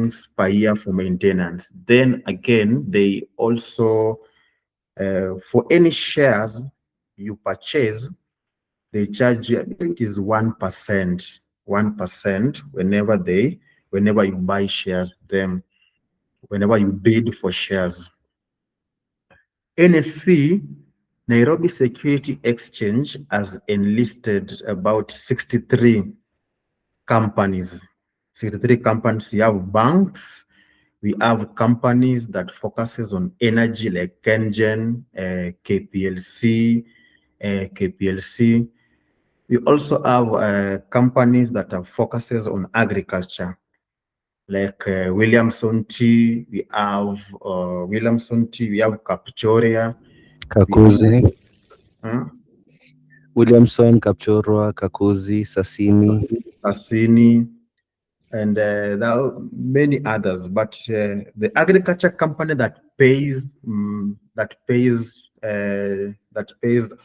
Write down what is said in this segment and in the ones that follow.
shillings per year for maintenance. Then again, they also, for any shares you purchase, they charge you, I think is 1%, 1% whenever you buy shares with them, whenever you bid for shares. NSC, Nairobi Security Exchange, has enlisted about 63 companies. 63 companies. We have banks, we have companies that focuses on energy like Kenyan, KPLC. We also have companies that are focuses on agriculture, like Williamson Tea. We have Williamson Tea. We have Capitoria. Kakuzi. Huh? Williamson, Kapchorwa, Kakuzi, Sassini, and there are many others. But the agriculture company that pays a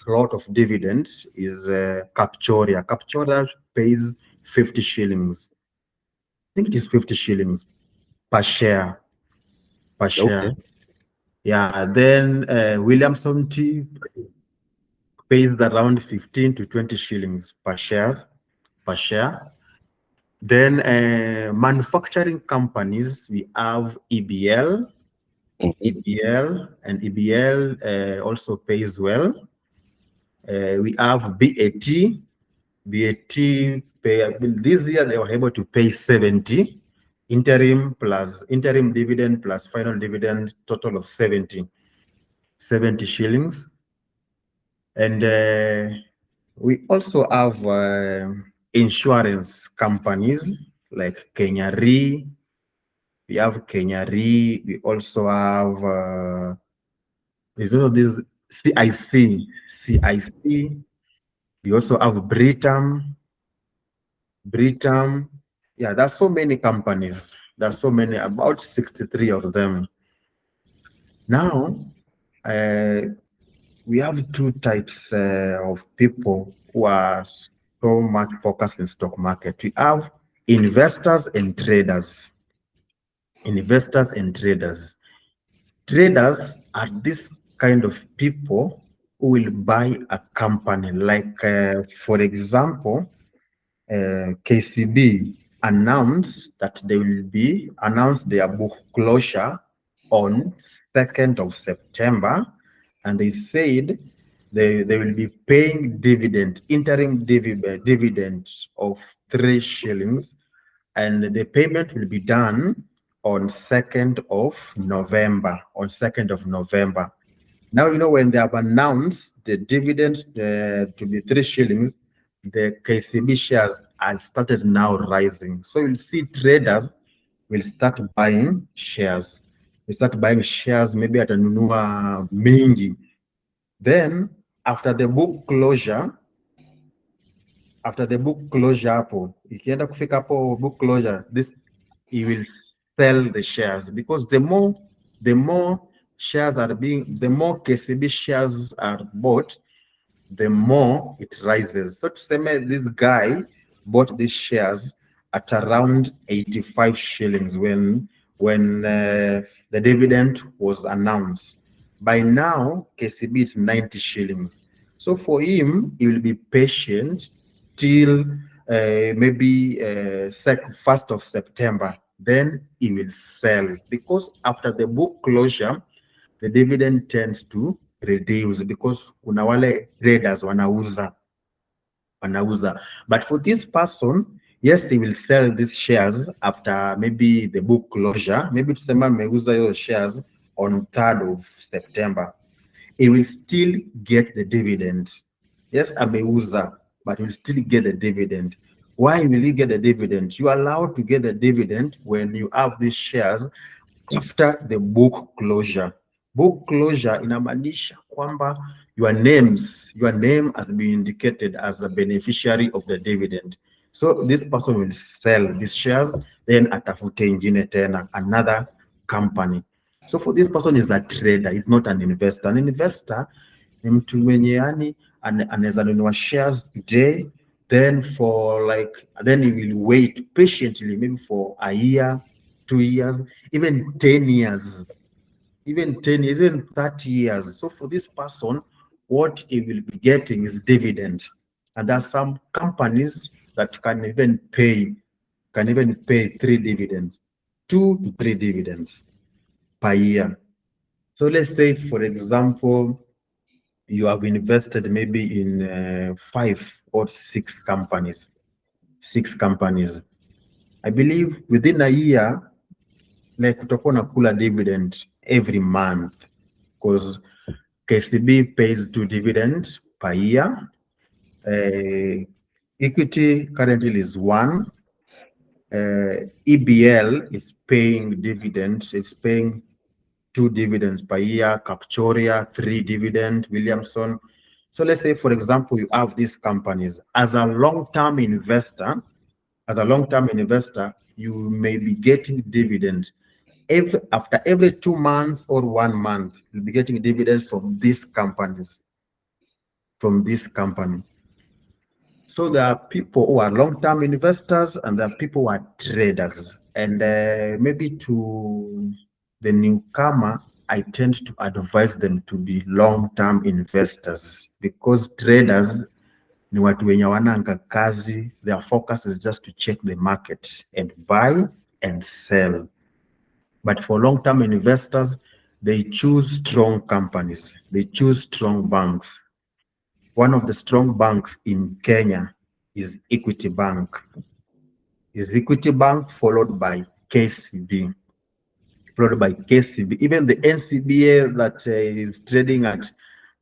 lot of dividends is Capitoria. Capitoria pays 50 shillings. I think it is 50 shillings per share. Okay. Yeah. Then Williamson Tea pays around 15 to 20 shillings per share. Then manufacturing companies, we have EBL, and EBL also pays well. We have BAT. This year they were able to pay 70, interim dividend plus final dividend, total of 70 shillings. And we also have insurance companies like Kenya Re. We have Kenya Re. We also have there's also this CIC. We also have Britam. Yeah, there's so many companies. There's so many, about 63 of them. Now, we have two types of people who are so much focused in stock market. We have investors and traders. Traders are this kind of people who will buy a company. Like, for example, KCB announced that they will announce their book closure on 2nd of September, and they said they will be paying interim dividend of 3 shillings, and the payment will be done on 2nd of November. Now, when they have announced the dividend to be 3 shillings, the KCB shares have started now rising. So you'll see traders will start buying shares. They start buying shares maybe at anunua mingi. Then after the book closure hapo, ikienda kufika hapo book closure, he will sell the shares, because the more shares are the more KCB shares are bought, the more it rises. So to say, this guy bought these shares at around 85 shillings when the dividend was announced. By now, KCB is 90 shillings. So for him, he will be patient till maybe 1st of September. Then he will sell, because after the book closure, the dividend tends to reduce, because kuna wale traders wanauza. But for this person, yes, he will sell these shares after maybe the book closure. Maybe tusema ameuza those shares on 3rd of September. He will still get the dividend. Yes, ameuza, but he will still get the dividend. Why will he get the dividend? You are allowed to get the dividend when you have these shares after the book closure. Book closure inamaanisha kwamba your name has been indicated as a beneficiary of the dividend. So this person will sell these shares, then atafute ingine tena, another company. So for this person is a trader, he's not an investor. An investor ni mtu mwenye yani anaweza nunua shares today, then he will wait patiently, maybe for a year, 2 years, even 10 years, even 10 years, even 30 years. So for this person, what he will be getting is dividends. And there are some companies that can even pay 3 dividends, 2 to 3 dividends per year. So let's say, for example, you have invested maybe in 5 or 6 companies, 6 companies. I believe within a year, like kutakuwa na kula dividend every month because KCB pays 2 dividends per year. Equity currently is 1. EBL is paying dividends. It's paying 2 dividends per year. Captoria 3 dividend. Williamson. So let's say, for example, you have these companies as a long-term investor. As a long-term investor, you may be getting dividends after every 2 months or 1 month. You'll be getting dividends from these companies. From this company. So there are people who are long-term investors and there are people who are traders. And maybe to the newcomer, I tend to advise them to be long-term investors because traders ni watu wenye wananga kazi. Their focus is just to check the market and buy and sell. But for long-term investors, they choose strong companies. They choose strong banks. One of the strong banks in Kenya is Equity Bank. Followed by KCB. Even the NCBA that is trading at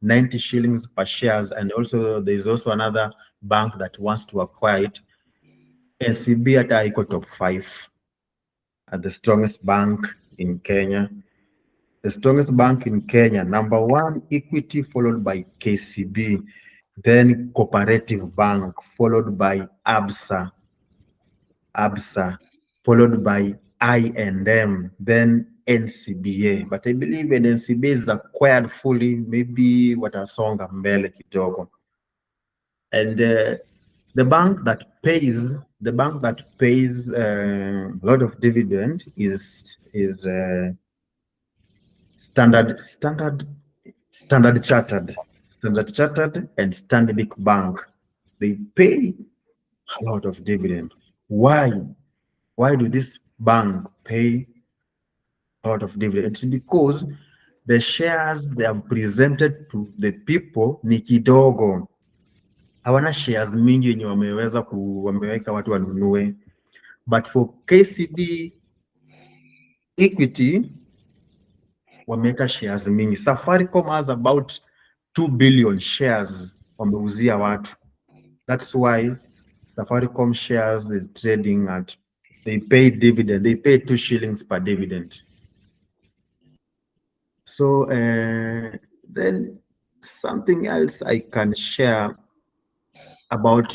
90 shillings per shares, and also there is also another bank that wants to acquire it. NCB at equal top 5 at the strongest bank in Kenya. The strongest bank in Kenya, number 1, Equity, followed by KCB, then Cooperative Bank, followed by ABSA, followed by I&M, then NCBA. But I believe when NCBA is acquired fully, maybe watasonga mbele kidogo. And the bank that pays a lot of dividend is Standard Chartered and Stanbic Bank. They pay a lot of dividend. Why? Why do this bank pay a lot of dividend? It's because the shares they have presented to the people ni kidogo. Hawana shares mingi yenye wameweka watu wanunue. But for KCB Equity, wameweka shares mingi. Safaricom has about 2 billion shares wameuzia watu. That's why Safaricom shares is trading at, they pay dividend, they pay 2 shillings per dividend. So then something else I can share about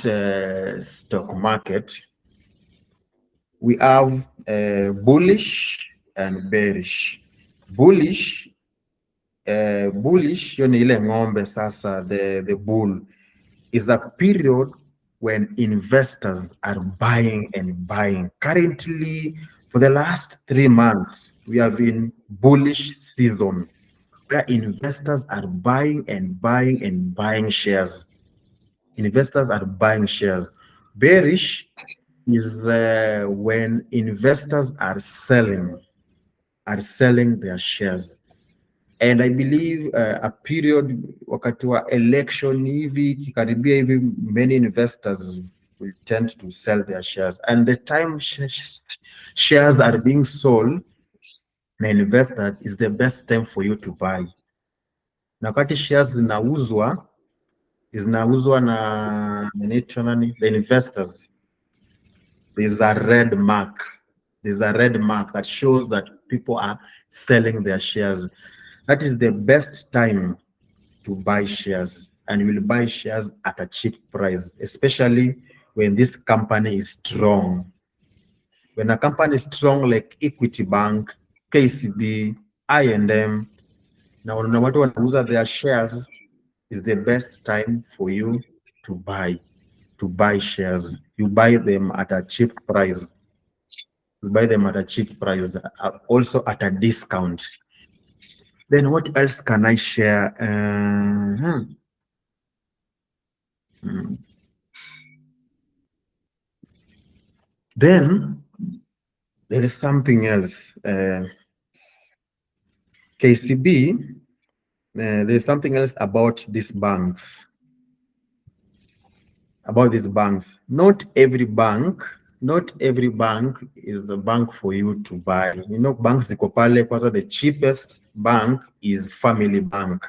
stock market. We have bullish and bearish. Bullish, hiyo ni ile ng'ombe sasa, the bull is a period when investors are buying and buying. Currently, for the last 3 months, we have been bullish season where investors are buying and buying and buying shares. Investors are buying shares. Bearish is when investors are selling their shares. And I believe a period wakati wa election hivi kikaribia hivi, many investors will tend to sell their shares. And the time shares are being sold na investor is the best time for you to buy. Na wakati shares zinauzwa na the investors, there's a red mark. There's a red mark that shows that people are selling their shares. That is the best time to buy shares, and you will buy shares at a cheap price, especially when this company is strong. When a company is strong like Equity Bank, KCB, I&M, now no matter what wanauza their shares, is the best time for you to buy shares. You buy them at a cheap price. We buy them at a cheap price, also at a discount. Then what else can I share? Hmm. Then there is something else. KCB, there's something else about these banks. About these banks. Not every bank is a bank for you to buy. You know, banks ziko pale, kwanza the cheapest bank is Family Bank.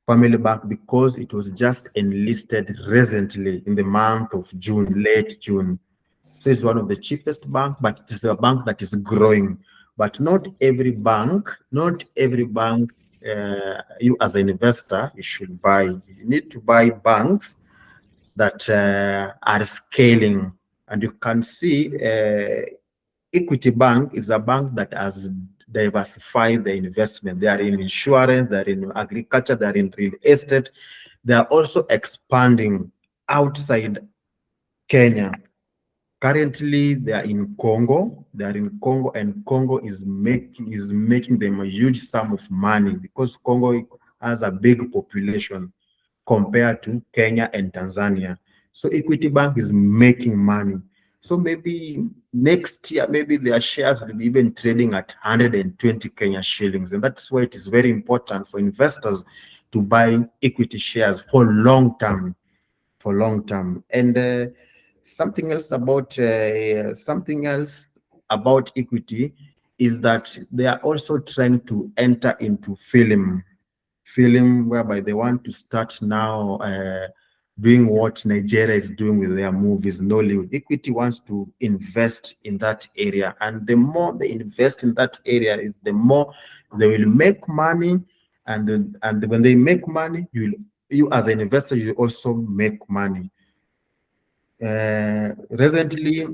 Family Bank, because it was just enlisted recently in the month of June, late June. So it's one of the cheapest bank, but it is a bank that is growing. But not every bank, you as an investor, you should buy. You need to buy banks that are scaling. And you can see Equity Bank is a bank that has diversified the investment. They are in insurance, they are in agriculture, they are in real estate. They are also expanding outside Kenya. Currently, they are in Congo. They are in Congo, and Congo is making them a huge sum of money because Congo has a big population compared to Kenya and Tanzania. So Equity Bank is making money. So maybe next year, maybe their shares will be even trading at 120 Kenya shillings. And that's why it is very important for investors to buy equity shares for long term, And something else about equity is that they are also trying to enter into film whereby they want to start now doing what Nigeria is doing with their movies, Nollywood. Equity wants to invest in that area, and the more they invest in that area, is the more they will make money, and when they make money, you as an investor, you also make money. Recently,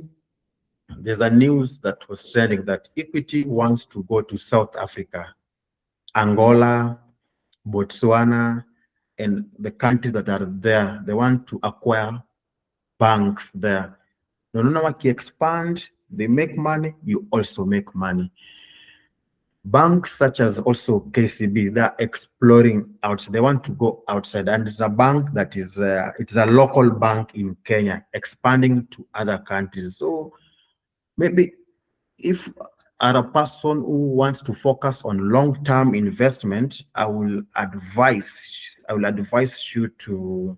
there's a news that was trending that Equity wants to go to South Africa, Angola, Botswana, and the countries that are there. They want to acquire banks there. No, no, no, expand, they make money, you also make money. Banks such as also KCB, they're exploring outside. They want to go outside, and it's a bank that is it's a local bank in Kenya, expanding to other countries. So maybe if are a person who wants to focus on long-term investment, I will advise you to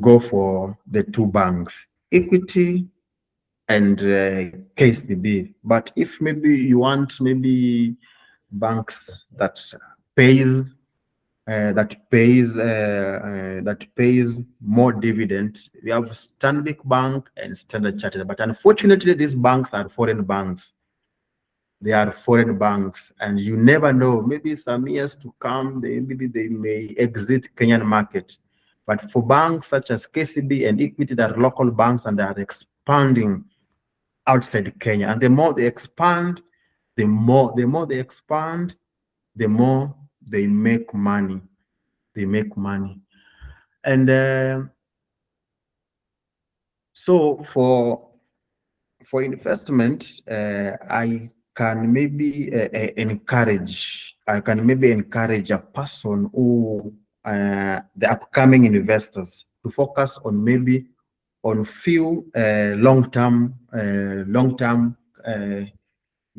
go for the two banks, Equity and KCB. But if maybe you want maybe banks that pays that pays more dividends, we have Stanbic Bank and Standard Chartered. But unfortunately, these banks are foreign banks. They are foreign banks, and you never know. Maybe some years to come, maybe they may exit Kenyan market. But for banks such as KCB and Equity, that are local banks and they are expanding outside Kenya. And the more they expand, the more they expand, the more they make money. They make money. And so for investment, I can maybe encourage a person who the upcoming investors to focus on maybe on few long-term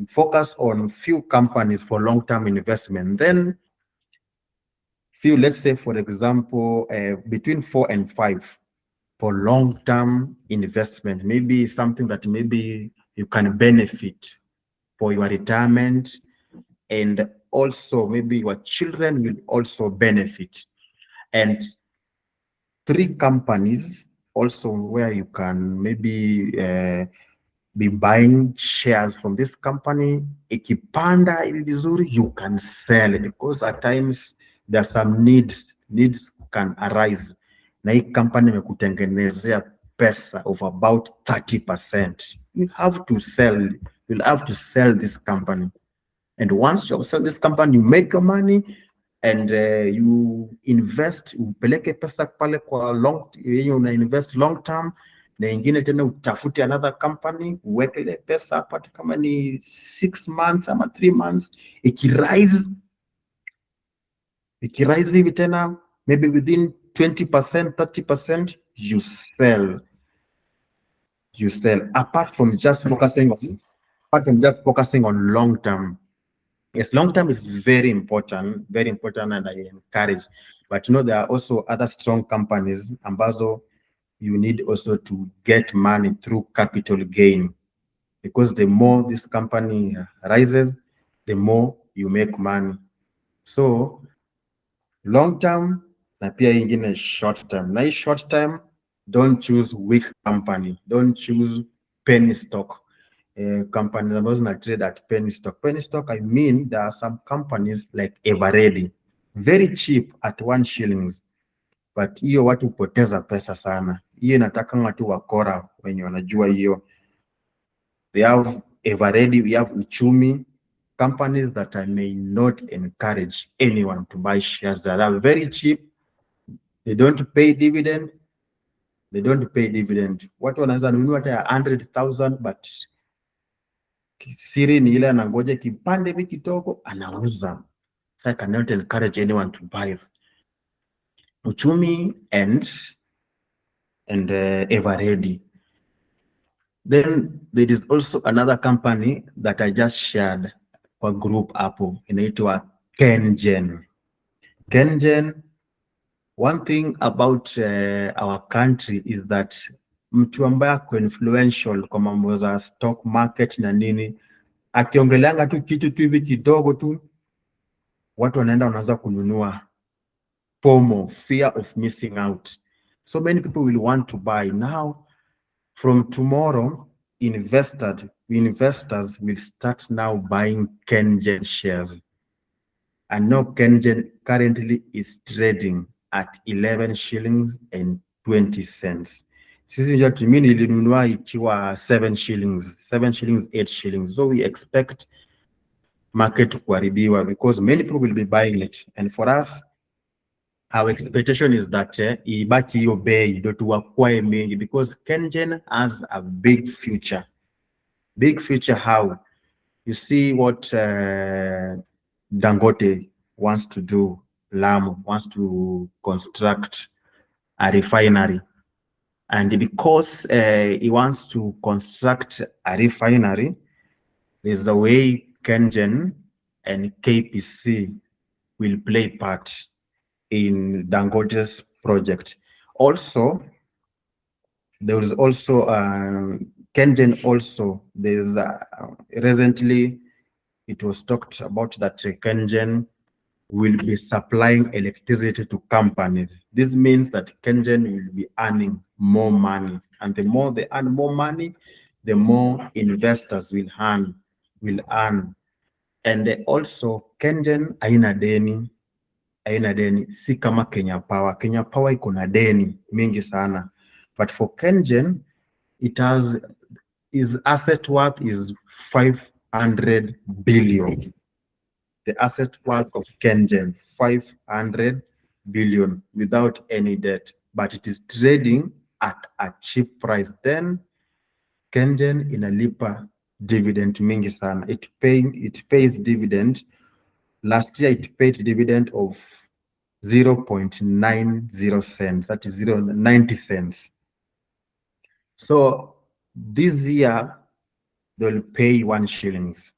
focus on few companies for long-term investment. Then few, let's say for example, between 4 and 5 for long-term investment, maybe something that maybe you can benefit for your retirement, and also maybe your children will also benefit. And 3 companies also where you can maybe be buying shares from this company. Ikipanda hivi vizuri, you can sell it, because at times there are some needs can arise, na hii company imekutengenezea pesa of about 30%. You'll have to sell this company. And once you sell this company, you make your money, and you invest, upeleke pesa pale kwa una invest long term, na ingine tena utafute another company uweke ile pesa hapa, kama ni 6 months ama 3 months, ikirise hivi tena maybe within 20%, 30%, you sell. Apart from just focusing on long term. Yes, long term is very important, and I encourage. But there are also other strong companies ambazo you need also to get money through capital gain, because the more this company rises, the more you make money. So long term na pia ingine short term. Na hii short term, don't choose weak company, don't choose penny stock. Companies ambazo zina trade at penny stock. Penny stock, I mean there are some companies like Everready, very cheap at 1 shillings, but hiyo watu hupoteza pesa sana. Hiyo inataka watu wakora wenye wanajua hiyo. They have Everready, we have Uchumi, companies that I may not encourage anyone to buy shares that are very cheap. They don't pay dividend. Watu wanaweza nunua hata 100,000, but siri ni ile anangoja kipande hivi kidogo anauza. So I cannot encourage anyone to buy Uchumi and Everready. Then there is also another company that I just shared kwa group hapo, inaitwa Kenyan. One thing about our country is that mtu ambaye ako influential kwa mambo za stock market na nini, akiongeleanga tu kitu tu hivi kidogo tu, watu wanaanza kununua. FOMO, fear of missing out. So many people will want to buy. Now, from tomorrow, investors will start now buying Kenyan shares. And now Kenyan currently is trading at 11 shillings and 20 cents. Sisi ndio mimi nilinunua ikiwa 7 shillings, 8 shillings. So we expect market kuharibiwa because many people will be buying it. And for us, our expectation is that ibaki hiyo bei ndio tuwakwae mengi, because Kenyan has a big future. Big future how? You see what Dangote wants to do. Lamu wants to construct a refinery, and because he wants to construct a refinery, there's a way Kenyan and KPC will play part in Dangote's project. Also, there is also Kenyan also, there's recently it was talked about that Kenyan will be supplying electricity to companies. This means that Kenyan will be earning more money, and the more they earn more money, the more investors will earn. And also Kenyan haina deni, si kama Kenya Power. Kenya Power iko na deni mingi sana, but for Kenyan his asset worth is 500 billion. The asset worth of Kenyan, 500 billion without any debt, but it is trading at a cheap price. Then Kenyan inalipa dividend mingi sana. It pays dividend. Last year it paid dividend of 0.90 cents. That is 0.90 cents. So this year they'll pay 1 shillings.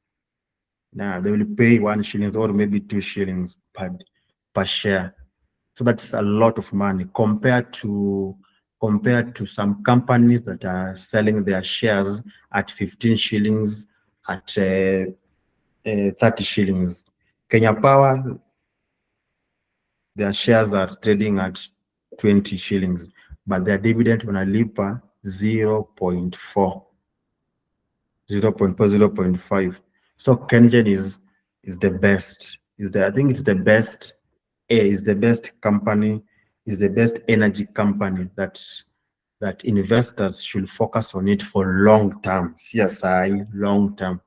Now they will pay 1 shillings or maybe 2 shillings per share. So that's a lot of money compared to some companies that are selling their shares at 15 shillings, at 30 shillings. Kenya Power, their shares are trading at 20 shillings, but their dividend wanalipa 0.4, 0.5. So Kenyan is the best. I think it's the best. Is the best company, is the best energy company that investors should focus on it for long term. CSI, long term,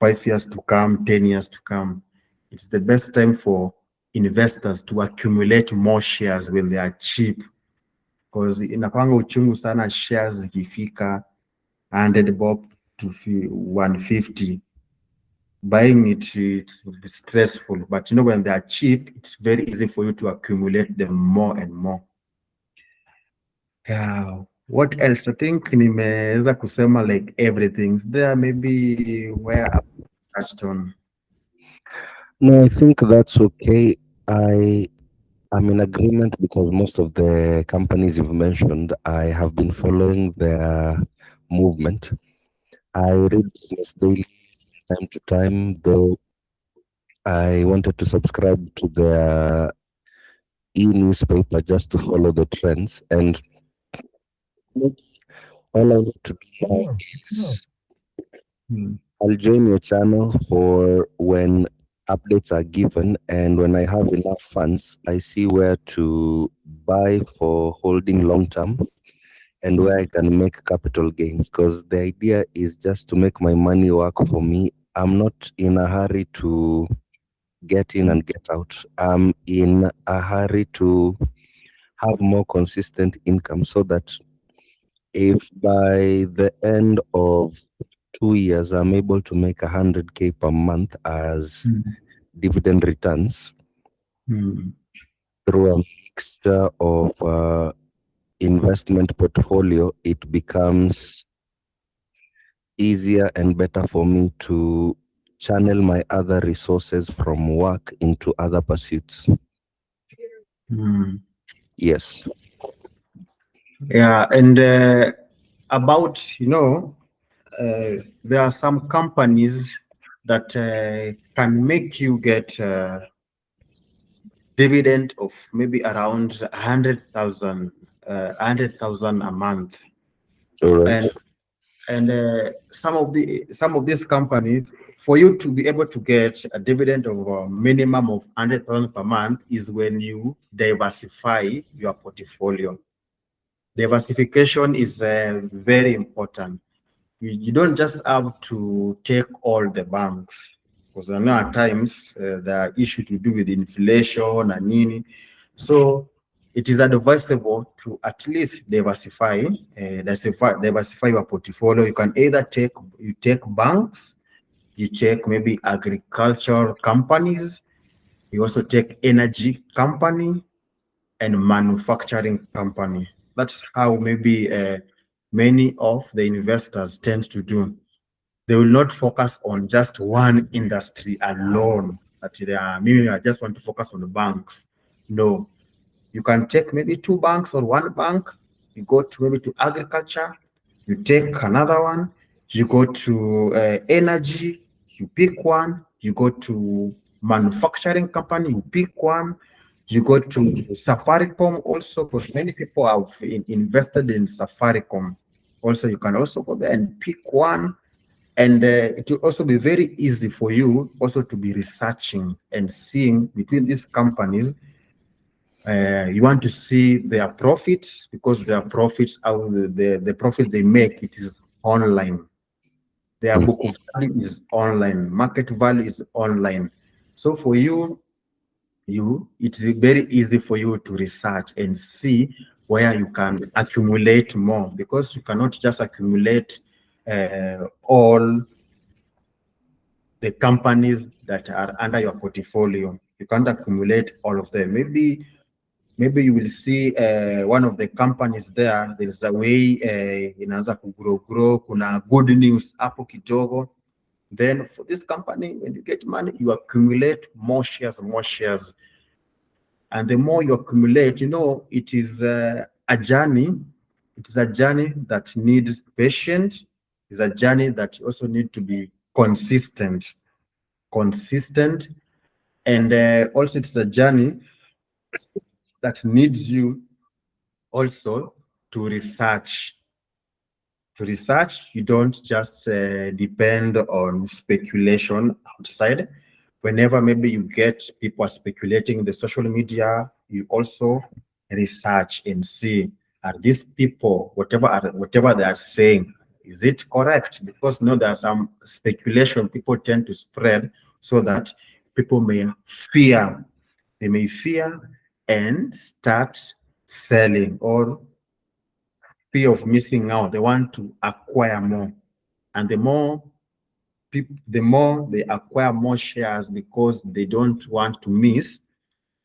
5 years to come, 10 years to come. It's the best time for investors to accumulate more shares when they are cheap, because inakwanga uchungu sana shares zikifika 100 bob to 150. Buying it's stressful, but when they are cheap, it's very easy for you to accumulate them more and more. Yeah. What else? I think nimeweza kusema like everything. Is there maybe where I touched on? No, I think that's okay. I'm in agreement because most of the companies you've mentioned, I have been following their movement. I read Business Daily from time to time, though I wanted to subscribe to their e-newspaper just to follow the trends. And all I need to do now is Hmm. I'll join your channel for when updates are given, and when I have enough funds, I see where to buy for holding long term and where I can make capital gains. Because the idea is just to make my money work for me. I'm not in a hurry to get in and get out. I'm in a hurry to have more consistent income so that if by the end of 2 years I'm able to make 100K per month as dividend returns Hmm. through a mixture of investment portfolio, it becomes easier and better for me to channel my other resources from work into other pursuits. Hmm. Yes. Yeah, and about there are some companies that can make you get dividend of maybe around 100,000, 100,000 a month, All right. and some of these companies, for you to be able to get a dividend of a minimum of 100,000 per month is when you diversify your portfolio. Diversification is very important. You don't just have to take all the banks, because I know at times there are issues to do with inflation and nini. So it is advisable to at least diversify your portfolio. You can either take banks, you take maybe agricultural companies, you also take energy company and manufacturing company. That's how maybe many of the investors tend to do. They will not focus on just one industry alone. That they are, maybe I just want to focus on the banks. No, you can take maybe two banks or one bank. You go to maybe to agriculture. You take another one. You go to energy. You pick one. You go to manufacturing company. You pick one. You go to Safaricom also, because many people have invested in Safaricom. Also, you can also go there and pick one, and it will also be very easy for you also to be researching and seeing between these companies. You want to see their profits, because their profits, the profits they make, it is online. Their book of value is online. Market value is online. So for it is very easy for you to research and see where you can accumulate more, because you cannot just accumulate all the companies that are under your portfolio. You can't accumulate all of them. Maybe you will see one of the companies there. There's a way inaanza grow. Kuna good news hapo kidogo. Then for this company, when you get money, you accumulate more shares, more shares. And the more you accumulate, it is a journey. It is a journey that needs patience. It's a journey that also need to be consistent. And also it's a journey that needs you also to research. You don't just depend on speculation outside. Whenever maybe you get people speculating in the social media, you also research and see, are these people, whatever they are saying, is it correct? Because there are some speculation people tend to spread so that people may fear. They may fear and start selling, or fear of missing out. They want to acquire more. And the more they acquire more shares because they don't want to miss,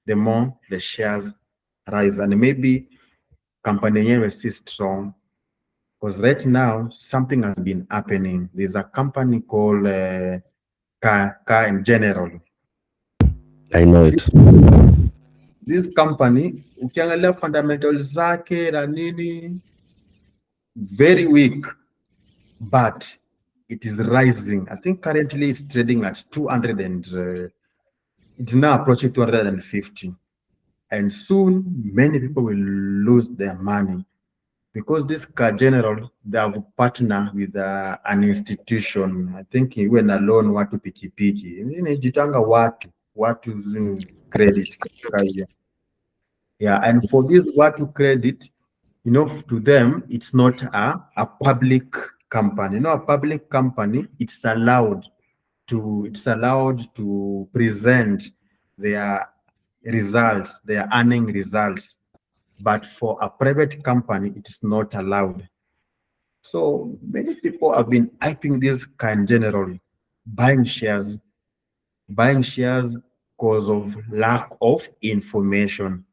the more the shares rise. And maybe company yenyewe is strong. Because right now, something has been happening. There's a company called Car in General. I know it. This company, ukiangalia fundamentals zake na nini, very weak, but it is rising. I think currently it's trading at 200 and it's now approaching 250. And soon, many people will lose their money because this car general, they have partner with an institution. I think he went alone watu pikipiki. Inajitanga watu credit. Yeah, and for this watu credit, to them, it's not a public company. A public company, it's allowed to present their results, their earning results. But for a private company, it's not allowed. So many people have been hyping this kind generally, buying shares because of lack of information.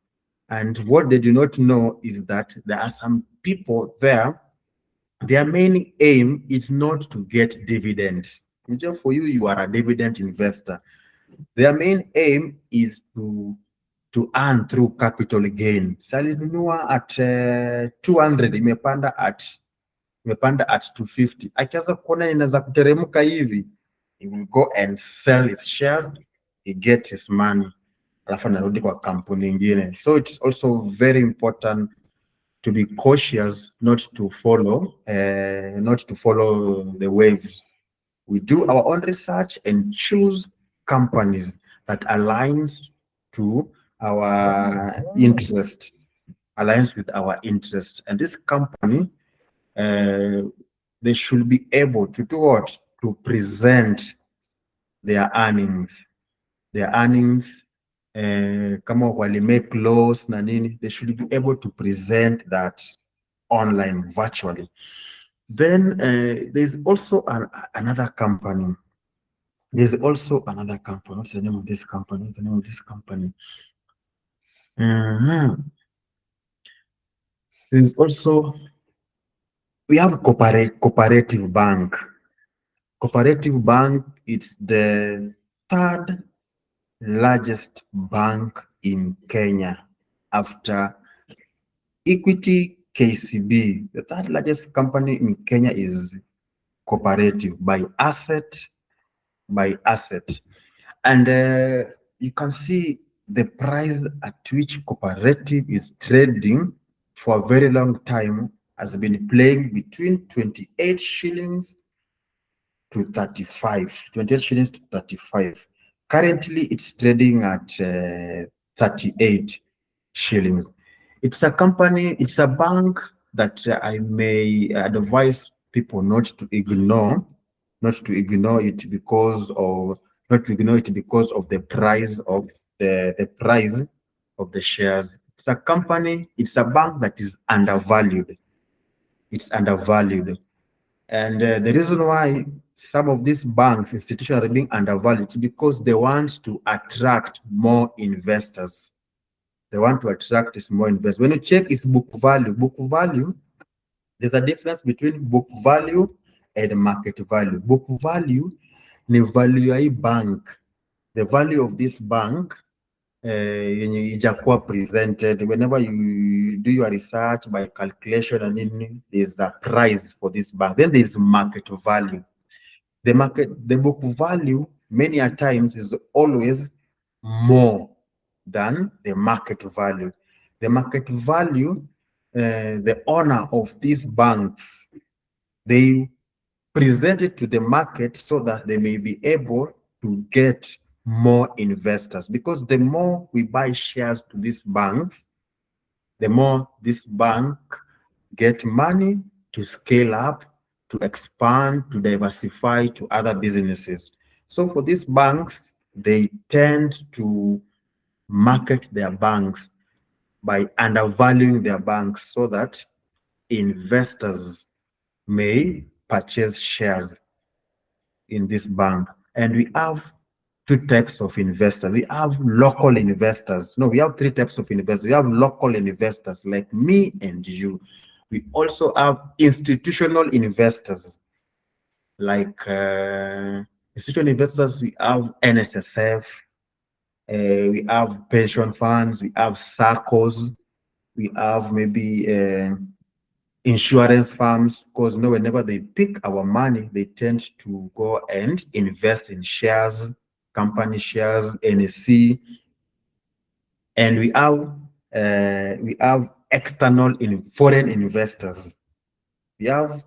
And what they do not know is that there are some people there, their main aim is not to get dividends. Just for you, you are a dividend investor. Their main aim is to earn through capital gain. Salinunua at 200, imepanda at 250. Akianza kuona inaweza kuteremka hivi, he will go and sell his shares, he gets his money, alafu anarudi kwa kampuni ingine. So it's also very important to be cautious, not to follow the waves. We do our own research and choose companies that aligns to our interest, aligns with our interest. And this company, they should be able to do what? To present their earnings. Kama wali make loss na nini, they should be able to present that online virtually. Then there's also another company. What's the name of this company? There's also, we have Cooperative Bank. Cooperative Bank, it's the third largest bank in Kenya after Equity KCB. The third largest company in Kenya is Cooperative by asset. And you can see the price at which Cooperative is trading for a very long time has been playing between 28 shillings to 35. Currently, it's trading at 38 shillings. It's a company, it's a bank that I may advise people not to ignore it because of the price of the shares. It's a company, it's a bank that is undervalued. And the reason why some of these banks, institutions are being undervalued is because they want to attract more investors. When you check its book value, there's a difference between book value and market value. Book value, the value ya hii bank, the value of this bank, yenye ijakuwa presented. Whenever you do your research by calculation and in, there's a price for this bank. Then there's market value. The book value many a times is always more than the market value. The market value, the owner of these banks, they present it to the market so that they may be able to get more investors. Because the more we buy shares to these banks, the more this bank get money to scale up, to expand, to diversify to other businesses. So for these banks, they tend to market their banks by undervaluing their banks so that investors may purchase shares in this bank. And we have two types of investors. We have local investors. No, we have three types of investors. We have local investors like me and you. We also have institutional investors like institutional investors. We have NSSF, we have pension funds, we have SACCOs, we have maybe insurance firms, because whenever they pick our money, they tend to go and invest in shares, company shares, NSC, and we have external in foreign investors. We have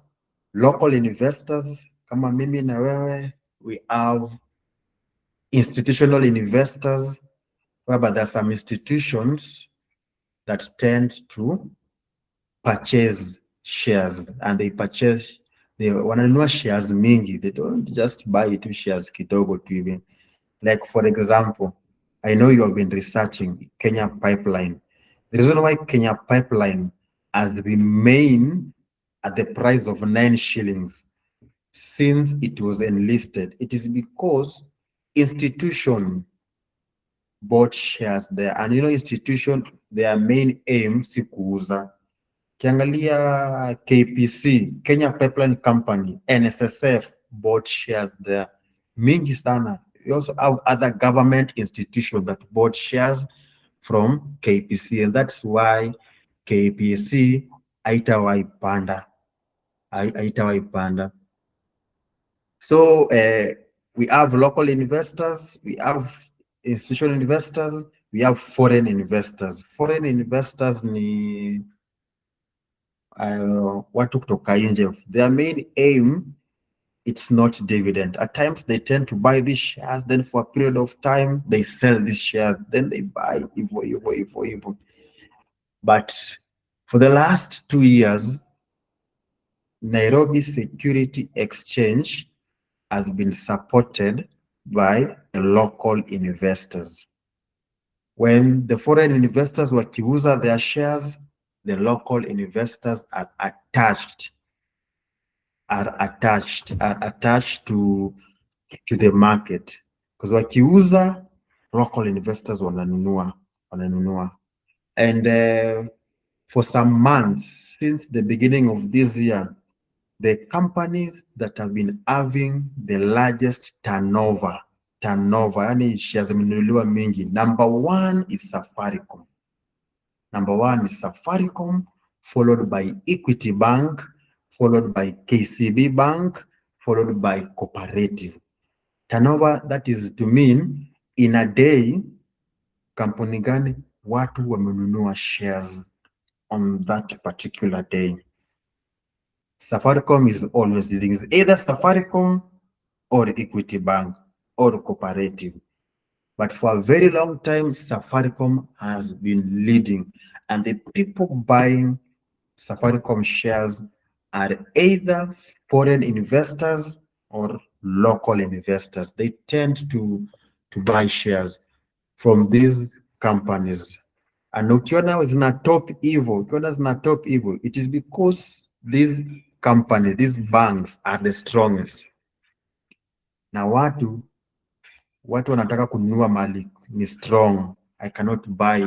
local investors kama mimi na wewe. We have institutional investors, whereby there are some institutions that tend to purchase shares, and they wananunua shares mingi. They don't just buy two shares kidogo tu hivi. Like for example, I know you have been researching Kenya Pipeline. The reason why Kenya Pipeline has remained at the price of 9 shillings since it was enlisted, it is because institution bought shares there. And institution, their main aim si kuuza. Kiangalia KPC, Kenya Pipeline Company, NSSF bought shares there. Mingi sana. We also have other government institutions that bought shares from KPC, and that's why KPC haitawahi panda. Haitawahi panda. So we have local investors, we have institutional investors, we have foreign investors. Foreign investors ni watu kutoka nje. Their main aim, it's not dividend. At times they tend to buy these shares, then for a period of time they sell these shares, then they buy evo. But for the last 2 years, Nairobi Security Exchange has been supported by the local investors. When the foreign investors wakiuza their shares, the local investors are attached to the market, because wakiuza, local investors wananunua. And for some months since the beginning of this year, the companies that have been having the largest turnover, yani shares zimenunuliwa mingi, number one is Safaricom, followed by Equity Bank, followed by KCB Bank, followed by Cooperative. Turnover, that is to mean in a day, kampuni gani watu wamenunua shares on that particular day. Safaricom is always leading. It's either Safaricom or Equity Bank or Cooperative. But for a very long time, Safaricom has been leading, and the people buying Safaricom shares are either foreign investors or local investors. They tend to buy shares from these companies. And ukiona zina top evil, it is because these companies, these banks are the strongest. Na watu wanataka kununua mali ni strong. I cannot buy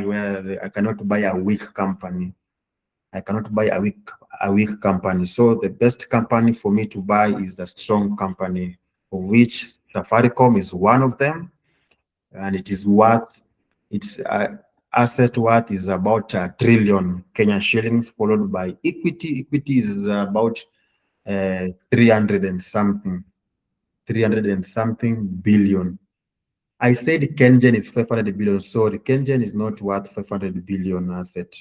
a weak company. So the best company for me to buy is a strong company, of which Safaricom is one of them, and its asset worth is about 1 trillion Kenyan shillings, followed by Equity. Equity is about 300 and something billion. I said Kenyan is 500 billion. Sorry, Kenyan is not worth 500 billion asset.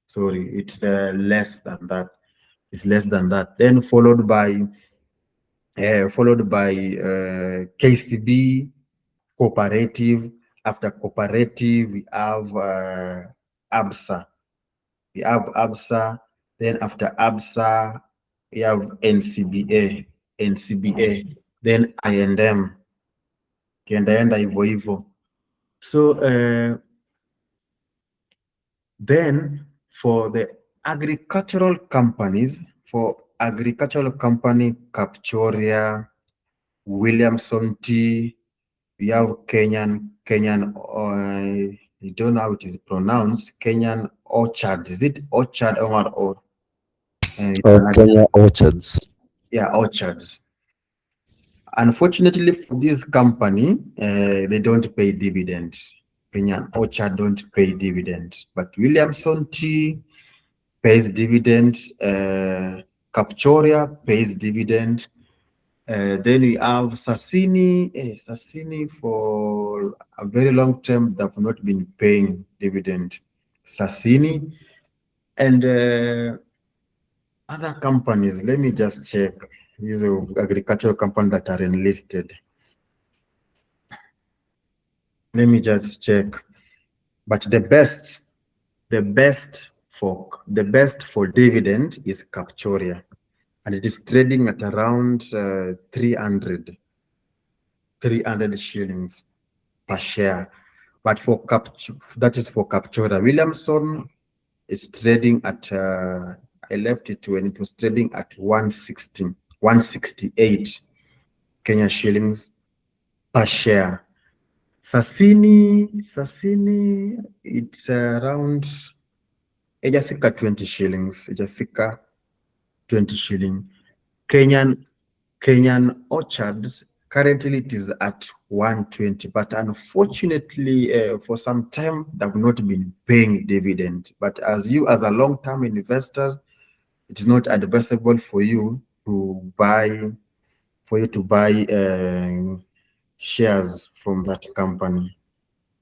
Sorry, it's less than that. It's less than that. Then followed by KCB, Cooperative. After Cooperative, we have ABSA. Then after ABSA, we have NCBA. Then I&M. Kiendaenda hivyo hivyo. So then for the agricultural companies, for agricultural company, Capchoria, Williamson Tea, we have Kenyan, I don't know how it is pronounced, Kenyan Orchard. Is it Orchard or it's Oh, an, Kenya Orchards. yeah, Orchards. Unfortunately for this company, they don't pay dividends. Kenyan Orchard don't pay dividends, but Williamson Tea pays dividends. Capchoria pays dividends. Then we have Sassini. Sassini for a very long term they have not been paying dividend. Sassini and other companies. Let me just check. These are agricultural companies that are enlisted. Let me just check. But the best for dividend is Capchoria, and it is trading at around 300 shillings per share. But that is for Capchoria. Williamson is trading at I left it when it was trading at 168 Kenya shillings per share. Sassini, it's around ijafika 20 shillings, ijafika 20 shilling. Kenyan Orchards, currently it is at 120, but unfortunately for some time they have not been paying dividend. But as you as a long-term investor, it is not advisable for you to buy shares from that company.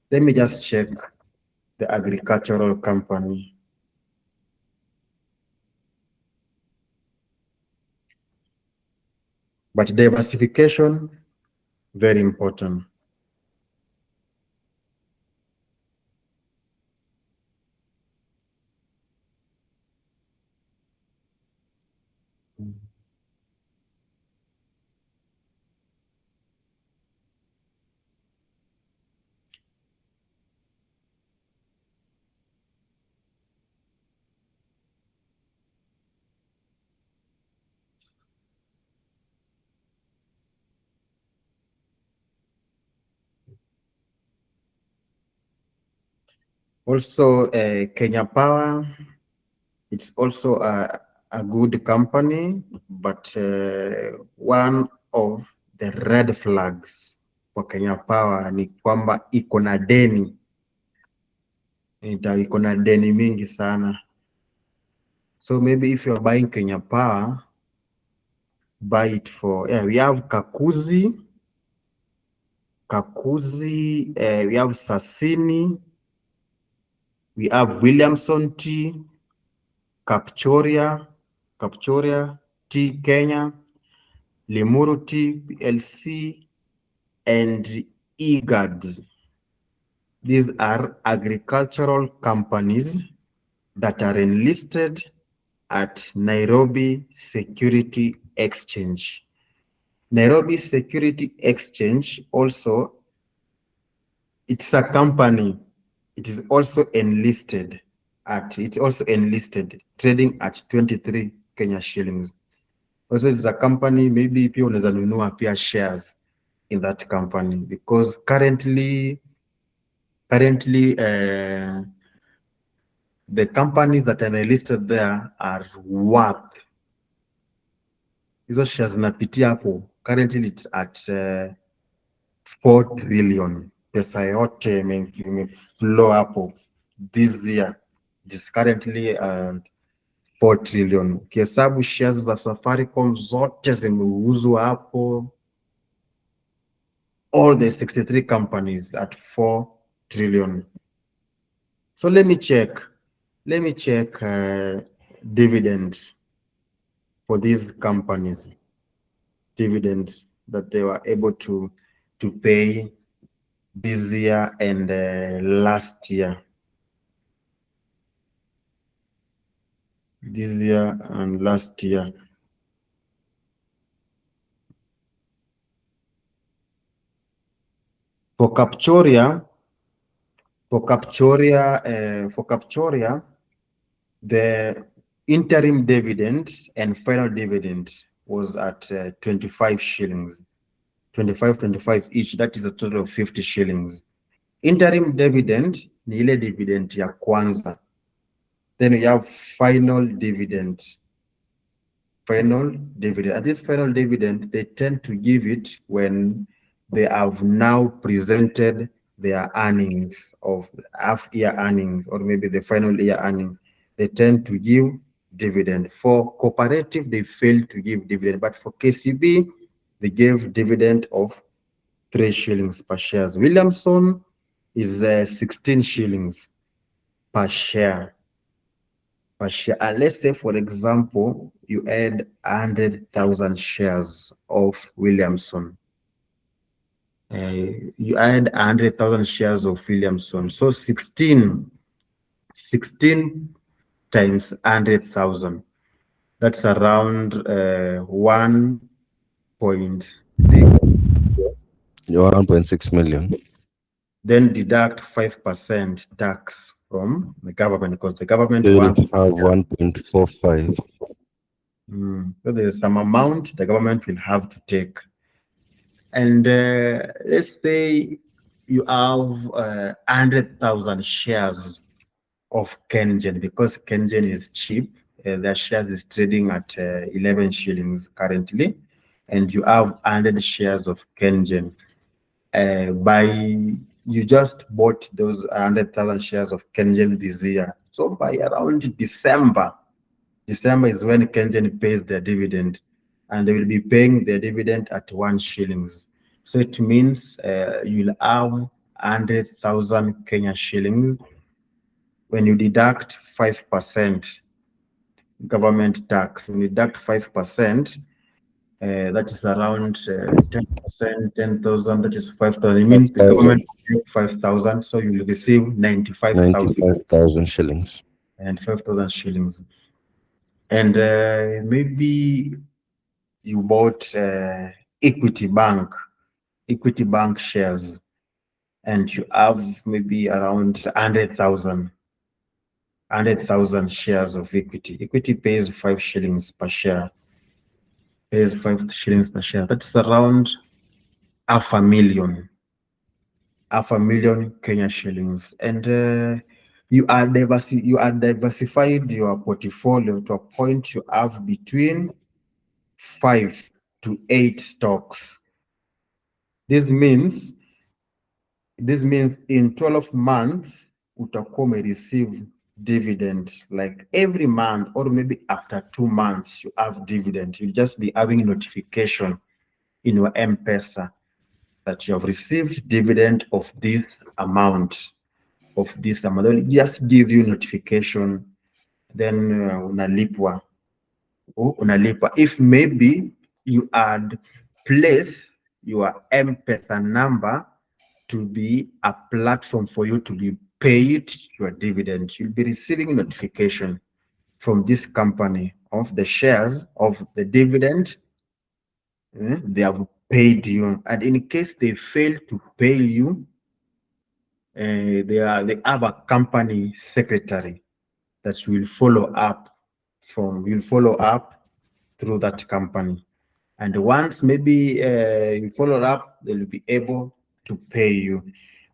Let me just check the agricultural company. But diversification, very important. Also, Kenya Power, it's also a good company, but one of the red flags for Kenya Power ni kwamba iko na deni mingi sana. So maybe if you're buying Kenya Power, buy it for, yeah, we have Kakuzi, we have Sassini, we have Williamson Tea, Capchoria Tea Kenya, Limuru Tea PLC, and IGAD. These are agricultural companies that are enlisted at Nairobi Security Exchange. Nairobi Security Exchange also, it's a company. It's also enlisted trading at 23 Kenya shillings. Also, it's a company, maybe pia unaweza nunua pia shares in that company because currently the companies that are listed there are worth, hizo shares zinapitia hapo, currently it's at 4 trillion. Pesa yote imeflow hapo this year, it is currently 4 trillion. Ukihesabu shares za Safaricom zote zimeuzwa hapo, all the 63 companies at 4 trillion. So let me check dividends for these companies, dividends that they were able to pay this year and last year. This year and last year. For Capchoria, the Interim dividend and final dividend was at 25 shillings, 25 each. That is a total of 50 shillings. Interim dividend ni ile dividend ya kwanza. Then you have final dividend. Final dividend. And this final dividend, they tend to give it when they have now presented their earnings of half-year earnings or maybe the final year earning. They tend to give dividend. For cooperative, they fail to give dividend. But for KCB, they gave dividend of 3 shillings per share. Williamson is 16 shillings per share. And let's say, for example, you add 100,000 shares of Williamson. You add 100,000 shares of Williamson. So 16 times 100,000. That's around 1.6. 1.6 million. Then deduct 5% tax from the government because the government Still wants have 1.45. So there's some amount the government will have to take. And let's say you have 100,000 shares of Kenyan because Kenyan is cheap. Their shares is trading at 11 shillings currently. And you have 100 shares of Kenyan. You just bought those 100,000 shares of Kenyan this year. So by around December is when Kenyan pays their dividend, and they will be paying their dividend at 1 shillings. So it means you'll have 100,000 Kenya shillings. When you deduct 5% government tax, when you deduct 5%, that is around 10%, 10,000, that is 5,000. It means the government will pay 5,000, so you will receive 95,000 shillings. And 5,000 shillings. And maybe you bought Equity Bank shares, and you have maybe around 100,000 shares of Equity. Equity pays 5 shillings per share. Pays 5 shillings per share. That's around half a million Kenya shillings. And you are diversified your portfolio to a point you have between 5 to 8 stocks. This means in 12 months utakuwa receive dividend like every month, or maybe after 2 months you have dividend. You'll just be having notification in your M-Pesa that you have received dividend of this amount. They'll just give you notification, then unalipwa. If maybe you had placed your M-Pesa number to be a platform for you to be paid your dividend, you'll be receiving notification from this company of the shares of the dividend they have paid you. And in case they fail to pay you, they have a company secretary that will follow up through that company. And once maybe you follow up, they'll be able to pay you.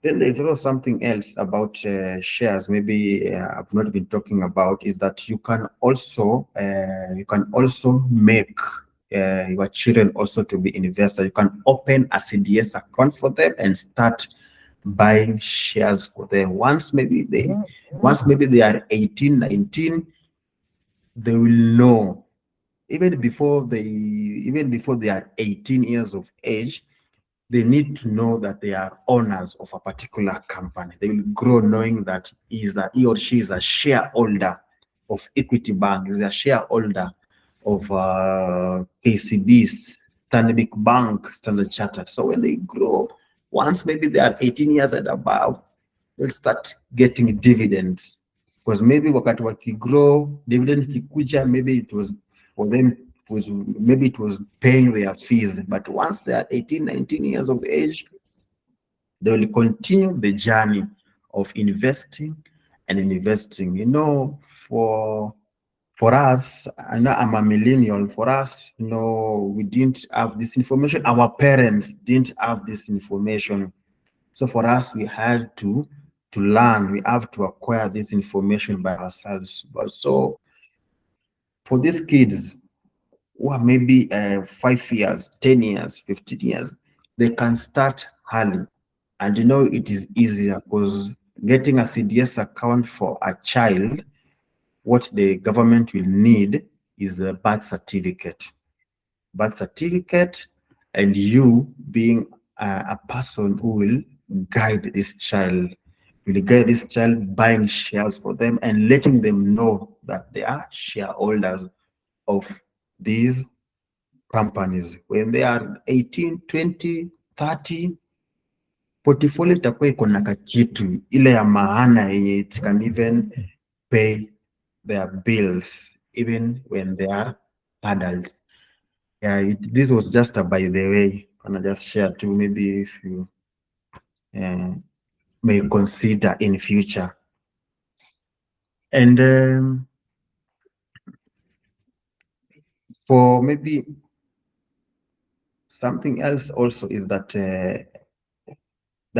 Then there's also something else about shares. Maybe I've not been talking about is that you can also make your children also to be investors. You can open a CDS account for them and start buying shares for them. Once maybe they are 18, 19, they will know. Even before they are 18 years of age, they need to know that they are owners of a particular company. They will grow knowing that he or she is a shareholder of Equity Bank, is a shareholder of KCB, Stanbic Bank, Standard Chartered. So when they grow, once maybe they are 18 years and above, they'll start getting dividends. Because maybe wakati wakigrow, dividend kikuja, maybe it was for them, maybe it was paying their fees. But once they are 18, 19 years of age, they will continue the journey of investing and investing. For For us, I know I'm a millennial. For us, we didn't have this information. Our parents didn't have this information. So for us, we had to learn. We have to acquire this information by ourselves. But so for these kids who are maybe 5 years, 10 years, 15 years, they can start early. And it is easier because getting a CDS account for a child, what the government will need is a birth certificate. Birth certificate, and you being a person who will guide this child, will guide this child buying shares for them and letting them know that they are shareholders of these companies. When they are 18, 20, 30, portfolio itakuwa iko na kakitu ile ya maana yenye it can even pay their bills even when they are adults. Yeah, this was just a by the way. Can I just share too? Maybe if you may consider in future. And for maybe something else also is that there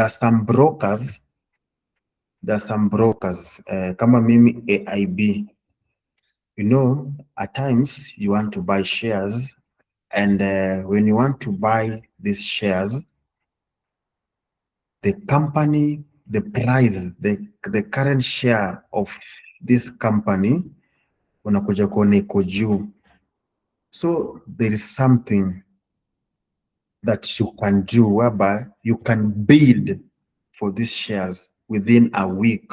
are some brokers. Kama mimi AIB. At times you want to buy shares, and when you want to buy these shares, the company, the price, the current share of this company unakuja kuona iko juu. So there is something that you can do whereby you can bid for these shares within a week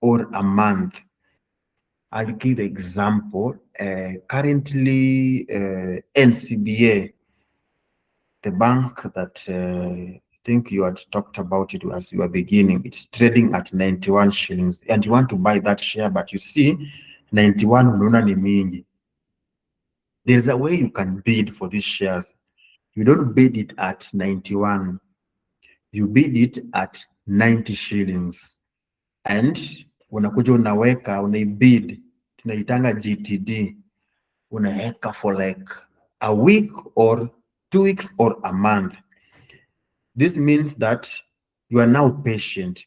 or a month. I'll give example. Currently, NCBA, the bank that I think you had talked about it as you were beginning, it's trading at 91 shillings, and you want to buy that share, but you see 91 unaona ni mingi. There's a way you can bid for these shares. You don't bid it at 91. You bid it at 90 shillings. And unakuja unaweka, unaibid, tunaitanga GTD, unaweka for like a week or 2 weeks or a month. This means that you are now patient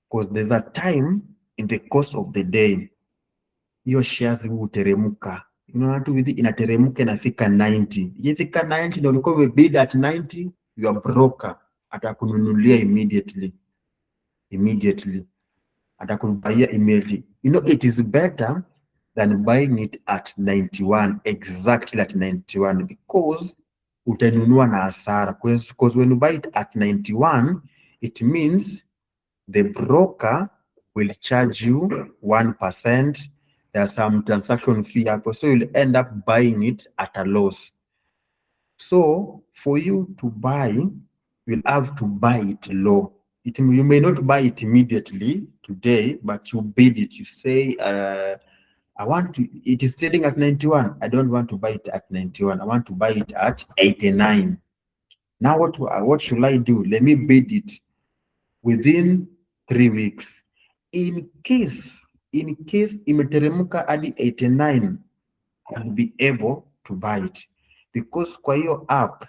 because there's a time in the course of the day hiyo shares huteremuka. Watu hivi inateremuka inafika 90. Ikifika 90 ndio ulikuwa umebid at 90, your broker atakununulia immediately. Atakununulia immediately. It is better than buying it at 91, exactly at 91, because utanunua na hasara. Because when you buy it at 91, it means the broker will charge you 1%. There's some transaction fee, so you'll end up buying it at a loss. So for you to buy, you'll have to buy it low. You may not buy it immediately today, but you bid it. You say, it is trading at 91. I don't want to buy it at 91. I want to buy it at 89. Now what should I do? Let me bid it within 3 weeks. In case imeteremuka hadi 89, I'll be able to buy it because kwa hiyo app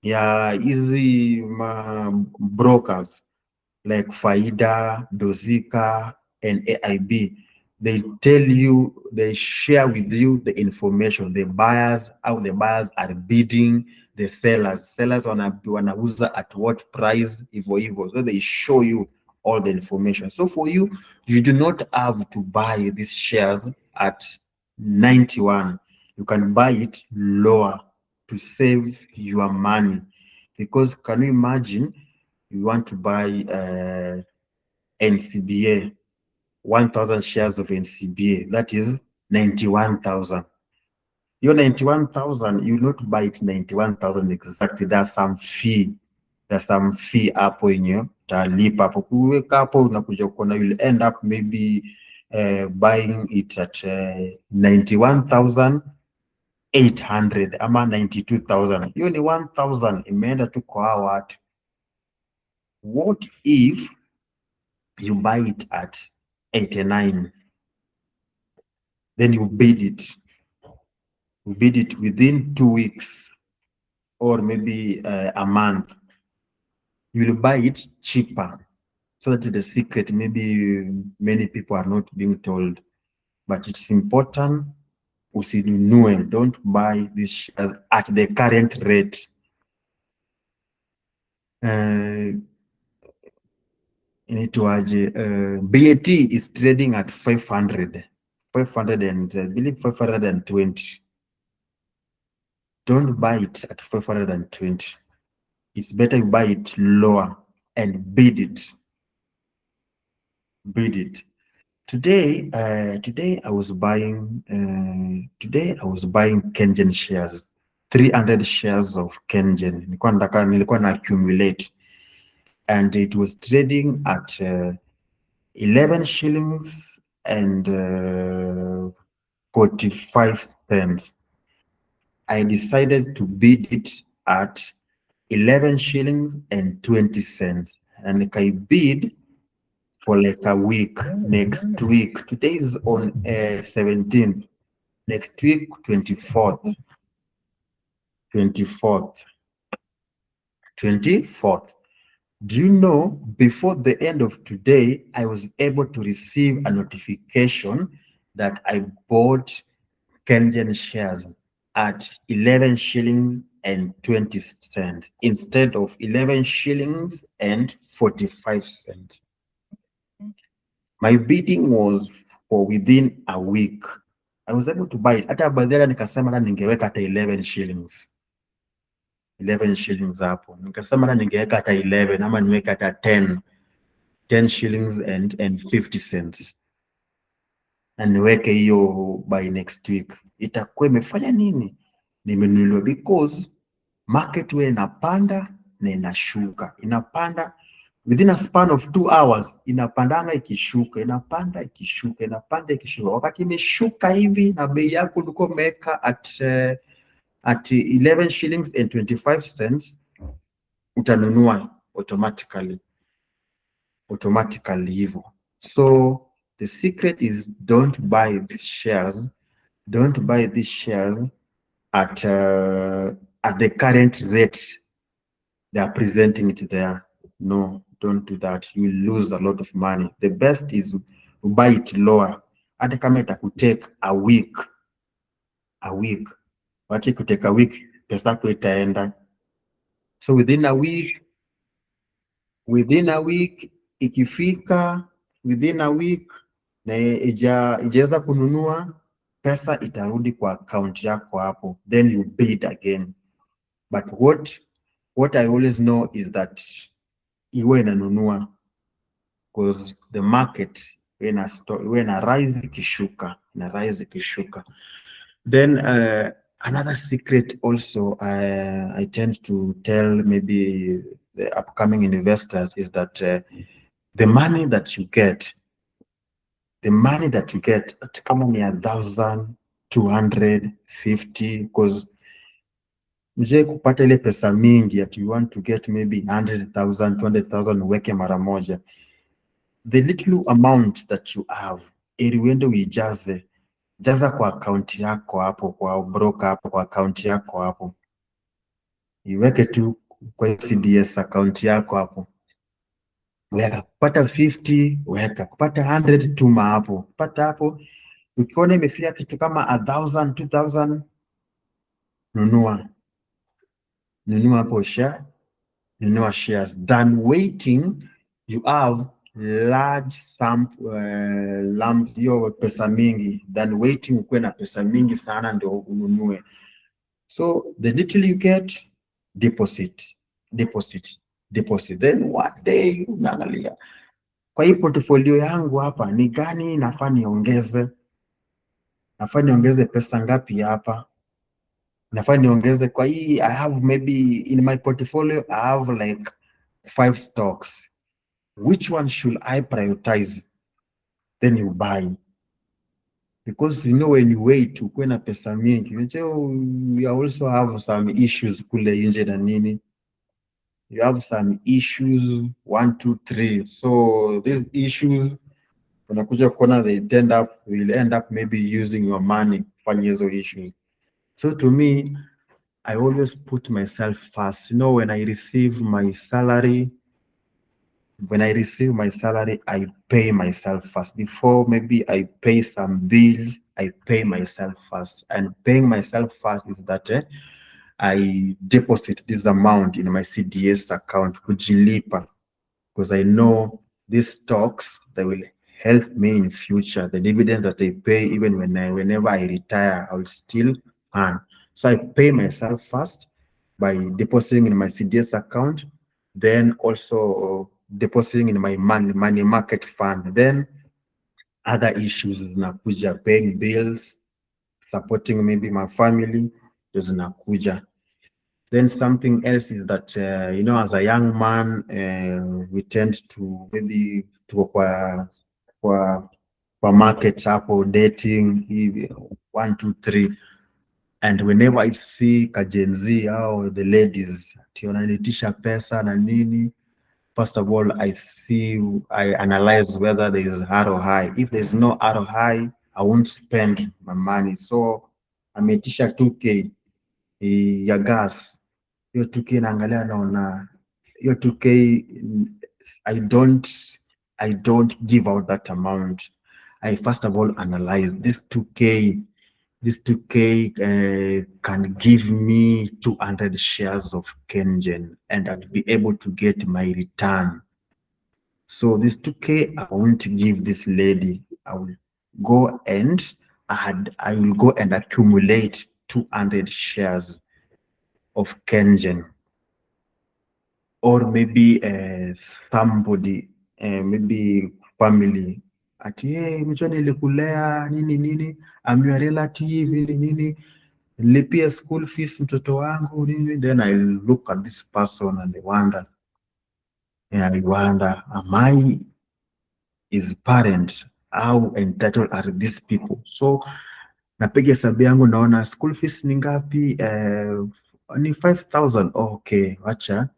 ya hizi brokers like Faida, Dozika, and AIB, they share with you the information, the buyers, how the buyers are bidding, the sellers wanauza at what price, hivyo. So they show you all the information. So for you do not have to buy these shares at 91. You can buy it lower to save your money, because can you imagine you want to buy NCBA, 1,000 shares of NCBA, that is 91,000. Your 91,000, you not buy it 91,000 exactly. There's some fee hapo yenye utalipa hapo. Kuweka hapo unakuja kuona you'll end up maybe buying it at 91,800 ama 92,000. Hiyo ni 1,000 imeenda tu kwa hao watu. What if you buy it at 89? then you bid it. You bid it within 2 weeks or maybe a month. You will buy it cheaper. So that's the secret. Maybe many people are not being told, but it's important. Usinunue, don't buy these shares at the current rate. Inaitwaje? BAT is trading at 500 and I believe 520. Don't buy it at 520. It's better you buy it lower and bid it. Bid it. Today I was buying Kenyan shares, 300 shares of Kenyan. Nilikuwa na accumulate, and it was trading at 11 shillings and 45 cents. I decided to bid it at 11 shillings and 20 cents, and I bid for like a week. Next week, today is on 17th. Next week, 24th. 24th. 24th. Do you know, before the end of today, I was able to receive a notification that I bought Kenyan shares at 11 shillings and 20 cents instead of 11 shillings and 45 cents. My bidding was for within a week. I was able to buy it. Hata badala nikasema na ningeweka hata 11 shillings. 11 shillings hapo. Nikasema na ningeweka hata 11 ama niweke hata 10 shillings and 50 cents. Na niweke hiyo by next week. Itakuwa imefanya nini? Nimenunuliwa because market huwa inapanda na inashuka. Inapanda within a span of 2 hours, inapandanga ikishuka, inapanda ikishuka, inapanda ikishuka. Wakati imeshuka hivi na bei yako ulikuwa umeweka at 11 shillings and 25 cents, utanunua automatically hivyo. So the secret is don't buy these shares. Don't buy these shares at the current rate they are presenting it there. No, don't do that. You will lose a lot of money. The best is to buy it lower. Hata kama itakutake a week, wacha ikutake a week, pesa yako itaenda. So within a week ikifika within a week na ijaweza kununua, pesa itarudi kwa account yako hapo, then you bid again. But what I always know is that iwe inanunua, because the market iwe na rise ikishuka, Then another secret also I tend to tell maybe the upcoming investors is that the money that you get kama ni 1,250, because mje kupata ile pesa mingi that you want to get maybe 100,000, 200,000 uweke mara moja. The little amount that you have, ili uende jaza kwa account yako hapo, kwa broker hapo, kwa account yako hapo. Iweke tu kwa CDS account yako hapo. Weka, kupata 50, weka, kupata 100 tuma hapo. Kupata hapo, ukiona imefika kitu kama 1,000, 2,000, nunua hapo nunua shares. Than waiting, you have large sum hiyo pesa mingi, than waiting ukuwe na pesa mingi sana ndio ununue. So the little you get, deposit. Then one day unaangalia, kwa hii portfolio yangu hapa ni gani nafaa niongeze? Nafaa niongeze pesa ngapi hapa? Nafaa niongeze kwa hii, I have maybe in my portfolio I have like 5 stocks. Which one should I prioritize? Then you buy. Because you know when you wait ukuwe na pesa mingi, we also have some issues kule nje na nini. You have some issues 1, 2, 3. So these issues unakuja kuona will end up maybe using your money kufanya hizo issues. So to me, I always put myself first. When I receive my salary, I pay myself first. Before maybe I pay some bills, I pay myself first. And paying myself first is that I deposit this amount in my CDS account, kujilipa, because I know these stocks, they will help me in future. The dividend that I pay, even whenever I retire, I will still earn. So I pay myself first by depositing in my CDS account, then also depositing in my money market fund. Then other issues zinakuja, paying bills, supporting maybe my family, those zinakuja. Then something else is that, as a young man, we tend to maybe to kwa market hapo, dating hivi 1 2 3, and whenever I see Gen Z au the ladies wananitisha pesa na nini, first of all I analyze whether there is ROI. If there is no ROI, I won't spend my money. So ameitisha 2k ya gas, hiyo 2k naangalia, naona hiyo 2k, I don't give out that amount. I first of all analyze this 2k. This 2k can give me 200 shares of Kenyan, and I'll be able to get my return. So this 2k, I won't give this lady. I will go and accumulate 200 shares of Kenyan, or maybe somebody, maybe family, ati mchwa nilikulea nini nini, I'm your relative nini nini, nilipia school fees mtoto wangu nini. Then I look at this person and I wonder, am I his parent? How entitled are these people? So napiga hesabu yangu, naona school fees ni ngapi? Ni 5,000. Okay, wacha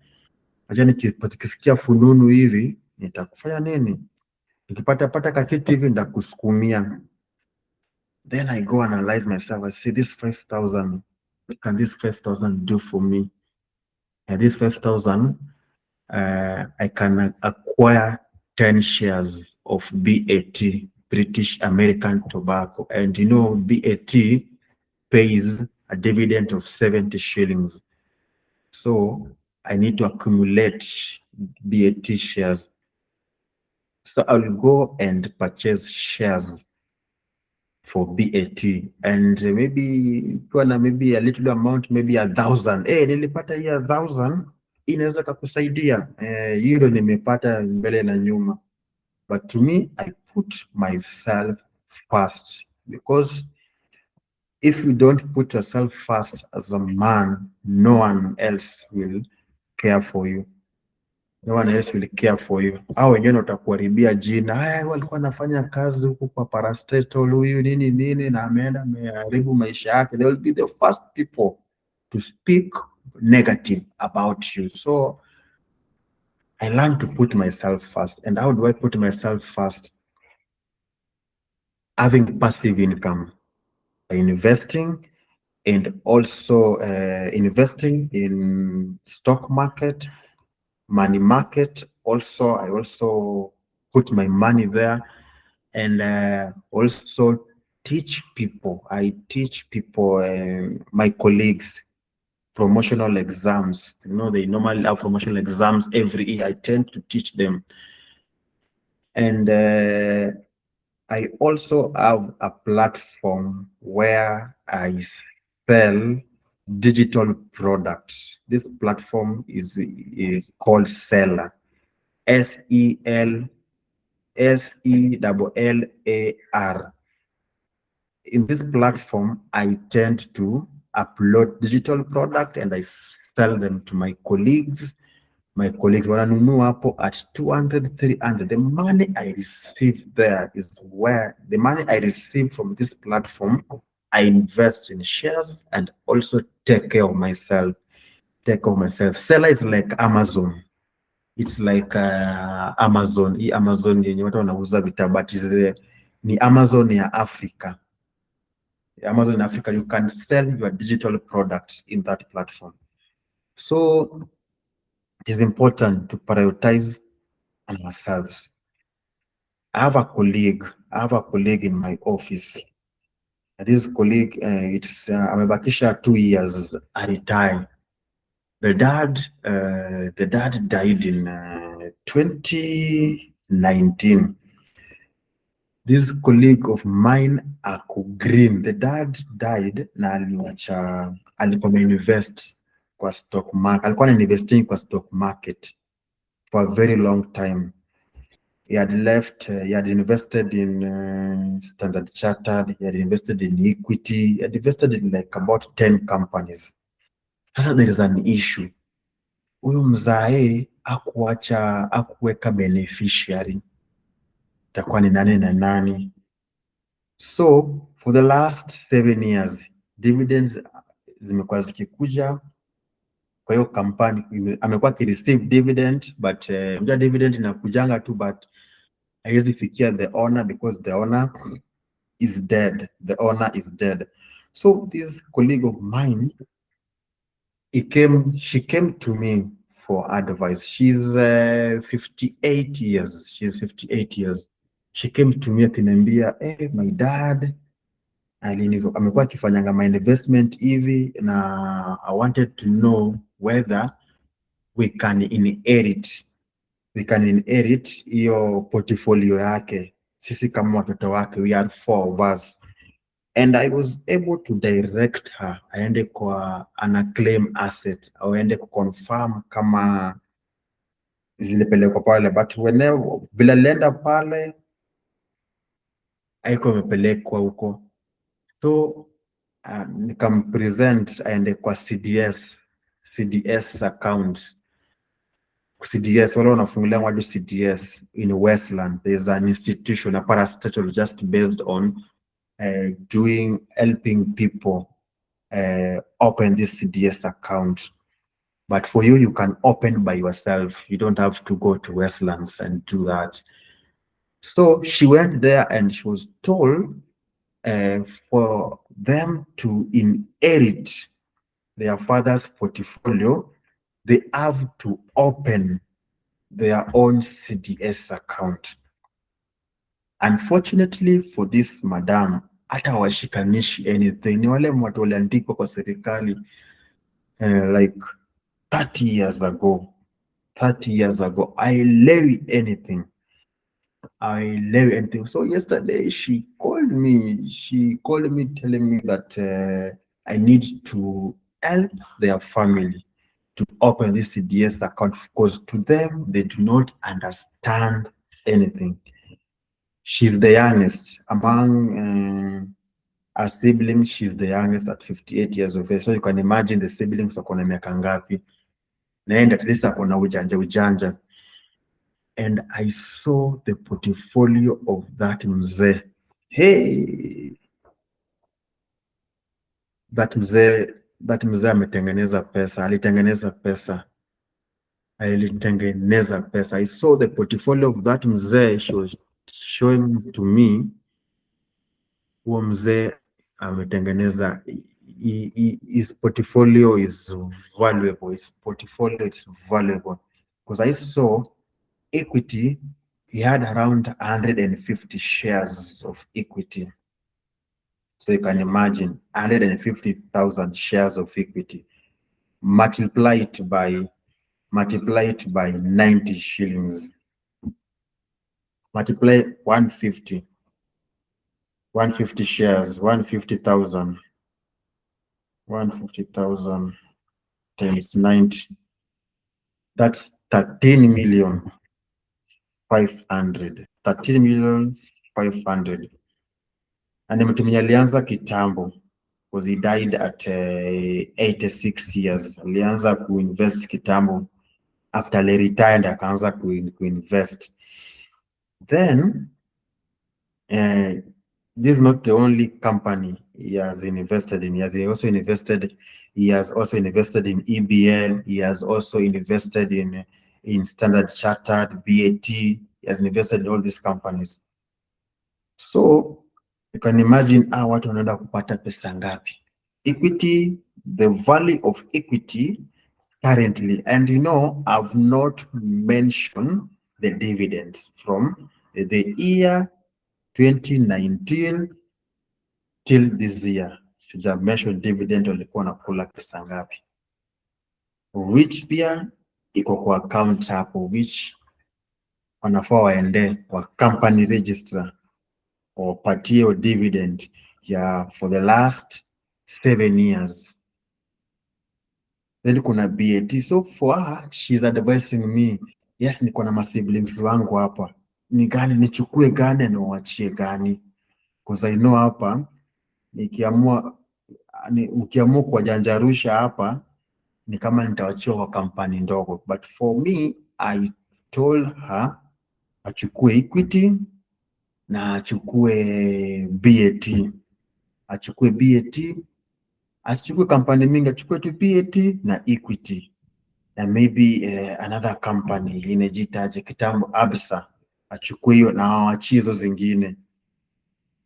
nikisikia fununu hivi nitakufanya nini, nikipata kakitu hivi ndakusukumia. Then I go analyze myself. I say, this 5,000, what can this 5,000 do for me? And this 5,000, I can acquire 10 shares of BAT, British American Tobacco. And BAT pays a dividend of 70 shillings. So I need to accumulate BAT shares. So I will go and purchase shares for BAT, and maybe a little amount, maybe 1,000. Nilipata hii 1,000 inaweza kakusaidia. Hiyo nimepata mbele na nyuma. But to me, I put myself first, because if you don't put yourself first as a man, no one else will care for you. No one else will care for you. Hao wengine utakuharibia jina. Walikuwa wanafanya kazi huku kwa parastatal, huyu nini nini, na ameenda ameharibu maisha yake. They will be the first people to speak negative about you. So I learned to put myself first. And how do I put myself first? Having passive income by investing, and also investing in stock market, money market. Also, I also put my money there, and also teach people. I teach people, my colleagues, promotional exams. They normally have promotional exams every year. I tend to teach them. And I also have a platform where I sell digital products. This platform is called Seller, SELLAR. In this platform, I tend to upload digital product and I sell them to my colleagues. My colleagues wananunua hapo at 200, 300. The money I receive there is where the money I receive from this platform, I invest in shares and also take care of myself. Seller is like Amazon. It's like Amazon. Hii Amazon yenye watu wanauza vitabu, but ni Amazon ya Africa. Amazon in Africa, you can sell your digital products in that platform. So it is important to prioritize ourselves. I have a colleague in my office. This colleague, amebakisha 2 years a retire. The dad died in 2019. This colleague of mine, ako green. The dad died na alikuwa invest kwa stock market. Alikuwa investing kwa stock market for a very long time. He had invested in Standard Chartered, he had invested in equity, he had invested in like about 10 companies. Sasa there is an issue. Huyu mzae akuweka beneficiary. Itakuwa ni nani na nani. So for the last 7 years, dividends zimekuwa zikikuja kwa hiyo kampani, amekuwa akireceive dividend, but dividend inakujanga tu, but haiwezi fikia the owner because the owner is dead. The owner is dead. So this colleague of mine, she came to me for advice. She's 58 years. She's 58 years. She came to me akiniambia, my dad amekuwa akifanyanga my investment hivi na I wanted to know whether we can inherit hiyo portfolio yake sisi kama watoto wake. We are 4 of us, and I was able to direct her aende kwa ana claim asset au aende kuconfirm kama zilipelekwa pale, but whenever bila lenda pale haiko imepelekwa huko. So nikampresent aende kwa CDS account. CDS, wale wanafungulia wadu CDS in Westland. There's an institution, a parastatal, just based on helping people open this CDS account. But for you, you can open by yourself. You don't have to go to Westlands and do that. So she went there and she was told for them to inherit their father's portfolio, they have to open their own CDS account. Unfortunately for this madam, hata washikanishi anything. Ni wale watu waliandikwa kwa serikali like 30 years ago. 30 years ago. I levy anything. So yesterday she called me. She called me telling me that I need to help their family to open this CDS account because to them, they do not understand anything. She's the youngest among her siblings. She's the youngest at 58 years of age. So you can imagine the siblings wako na miaka ngapi. Naenda at least ako na ujanja. And I saw the portfolio of that mzee. Hey, that mzee alitengeneza pesa. I saw the portfolio of that mzee. She was showing to me huo mzee ametengeneza. His portfolio is valuable. His portfolio is valuable because I saw equity. He had around 150 shares of equity. So you can imagine 150,000 shares of equity. Multiply it by 90 shillings. Multiply 150 shares, 150,000 times 90. That's 13,500,000. 13,500,000. And mtu mwenye alianza kitambo because he died at 86 years. Alianza kuinvest kitambo. After he retired, akaanza kuinvest. Then, this is not the only company he has invested in. He has also invested in EBL. He has also invested in in Standard Chartered, BAT. He has invested in all these companies. So you can imagine watu wanaenda kupata pesa ngapi. Equity, the value of equity currently, and I've not mentioned the dividends from the year 2019 till this year. Sija mention dividend walikuwa nakula pesa ngapi, which pia iko kwa account hapo, which wanafaa waende kwa company registrar wapatie dividend for the last 7 years. Then kuna BAT. So for her, she's advising me, yes, niko na siblings wangu hapa, ni gani nichukue gani na uachie gani? Because I know hapa ukiamua kuwajanjarusha hapa ni kama nitawachia kwa kampani ndogo, but for me I told her achukue Equity na achukue BAT. Achukue BAT, asichukue kampani mingi, achukue tu BAT na Equity na maybe another company inajitaje kitambo Absa, achukue hiyo na awachie hizo zingine.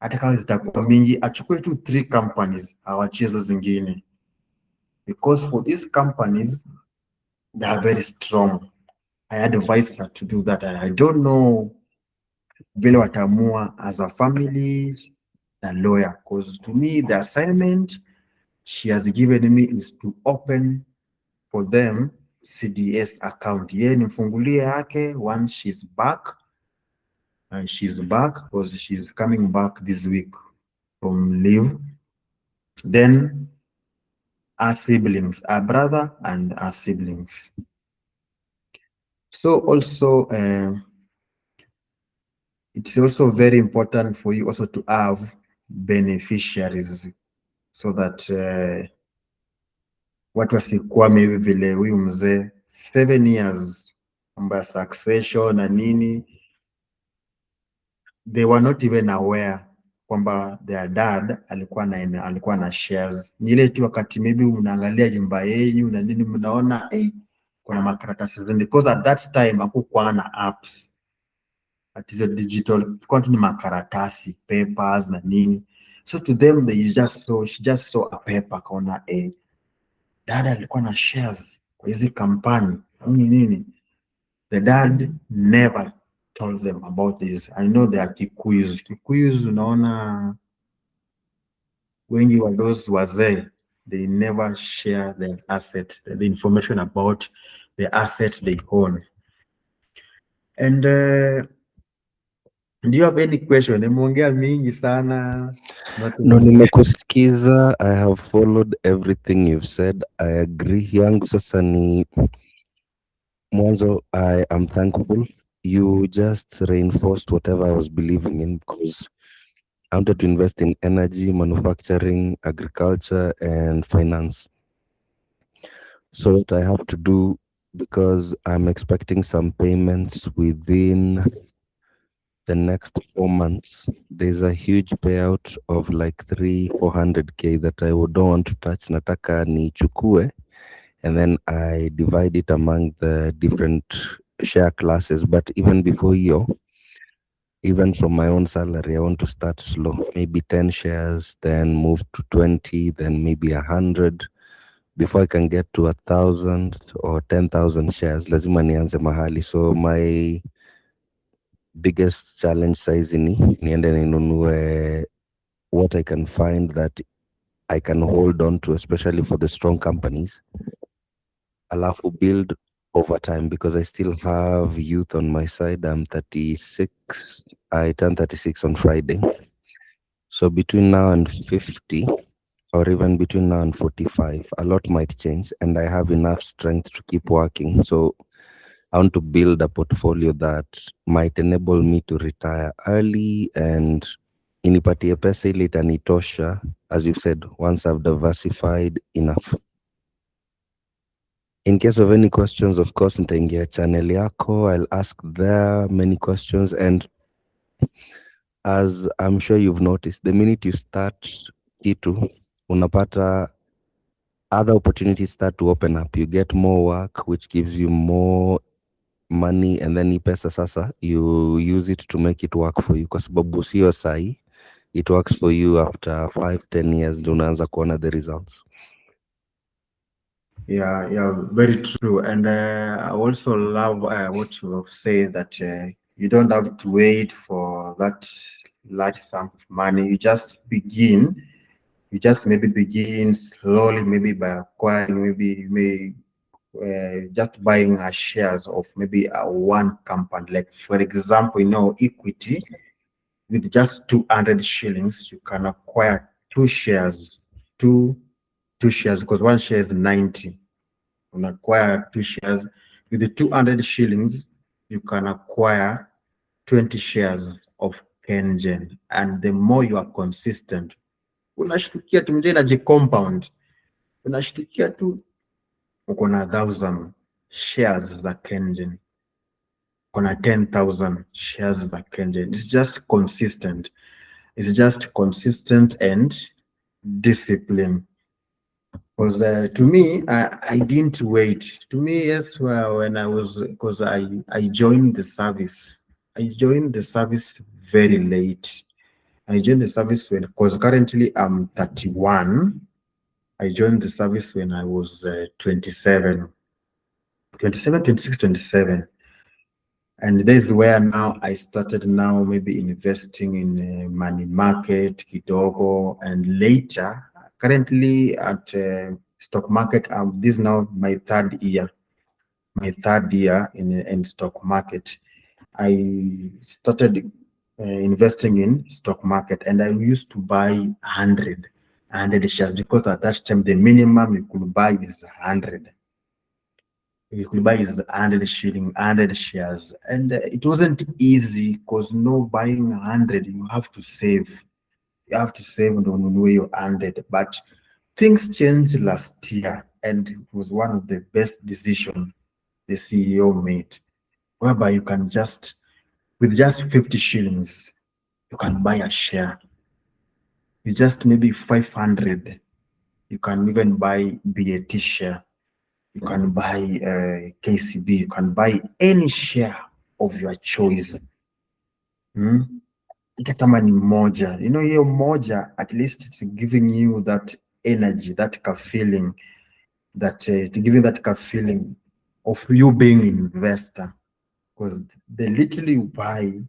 Hata kama zitakuwa mingi, achukue tu 3 companies, awachie hizo zingine, because for these companies they are very strong. I advise her to do that, and I don't know vile watamua as a family na lawyer, because to me the assignment she has given me is to open for them CDS account. Yeye nimfungulie yake once she's back, and she's back because she's coming back this week from leave. Then our siblings, our brother and our siblings. So also it's also very important for you also to have beneficiaries, so that watu wasikwame hivi vile huyu mzee 7 years kwamba succession na nini, they were not even aware kwamba their dad alikuwa na shares. Ni ile tu wakati maybe mnaangalia nyumba yenu na nini, mnaona kuna makaratasi zingine, because at that time hakukuwa na apps, at is a digital, kwa tu ni makaratasi, papers na nini. So to them she just saw a paper, kaona dad alikuwa na shares kwa hizi kampani nini. The dad never told them about this. I know they are Kikuyus. Kikuyus, unaona wengi wa those wazee, they never share their assets, the information about the assets they own. And do you have any question? Nimeongea mingi sana. No, nimekusikiza. I have followed everything you've said. I agree. Yangu sasa ni mwanzo, I am thankful. You just reinforced whatever I was believing in, because I wanted to invest in energy, manufacturing, agriculture, and finance. So what I have to do, because I'm expecting some payments within the next 4 months, there's a huge payout of like 300-400K that I don't want to touch. Nataka nichukue, and then I divide it among the different share classes. But even before you, even from my own salary, I want to start slow. Maybe 10 shares, then move to 20, then maybe 100. Before I can get to 1,000 or 10,000 shares, lazima nianze mahali. So my biggest challenge size niende ninunue what I can find that I can hold on to, especially for the strong companies. Alafu build over time, because I still have youth on my side. I'm 36. I turned 36 on Friday. So between now and 50, or even between now and 45, a lot might change, and I have enough strength to keep working. So I want to build a portfolio that might enable me to retire early and inipatie pesa ile itanitosha, as you've said, once I've diversified enough. In case of any questions, of course, nitaingia channel yako. I'll ask there many questions. And as I'm sure you've noticed, the minute you start kitu, unapata other opportunities start to open up. You get more work, which gives you more money and then hii pesa sasa you use it to make it work for you, kwa sababu sio sahi, it works for you after 5-10 years ndio unaanza kuona the results. Yeah, very true. And I also love what you have said, that you don't have to wait for that large sum of money. You just begin. You just maybe begin slowly, maybe by acquiring, maybe you may just buying shares of maybe one company. Like for example, equity, with just 200 shillings, you can acquire two shares, two shares, because one share is 90. You acquire two shares with the 200 shillings. You can acquire 20 shares of Kenyan, and the more you are consistent, unashtukia tu mje inajicompound, unashtukia tu uko na 1,000 shares za Kenyan, uko na 10,000 shares za Kenyan. It's just consistent. It's just consistent and discipline. Because to me, I didn't wait. To me, yes, well, when I was, because I joined the service. I joined the service very late. I joined the service when, because currently I'm 31. I joined the service when I was 27, 26, 27. And this is where now I started now maybe investing in money market, kidogo, and later, currently at stock market, this is now my third year in stock market. I started investing in stock market, and I used to buy 100 shares, because at that time the minimum you could buy is 100. You could buy is 100 shilling, 100 shares, and it wasn't easy, because no buying 100, you have to save. You have to save on where you 100. But things changed last year, and it was one of the best decisions the CEO made, whereby you can just, with just 50 shillings, you can buy a share. With just maybe 500, you can even buy BAT share. You can buy KCB. You can buy any share of your choice. Hata kama ni moja, hiyo moja, at least it's giving you that energy, that feeling, that it's giving that feeling of you being an investor. Because the little you buy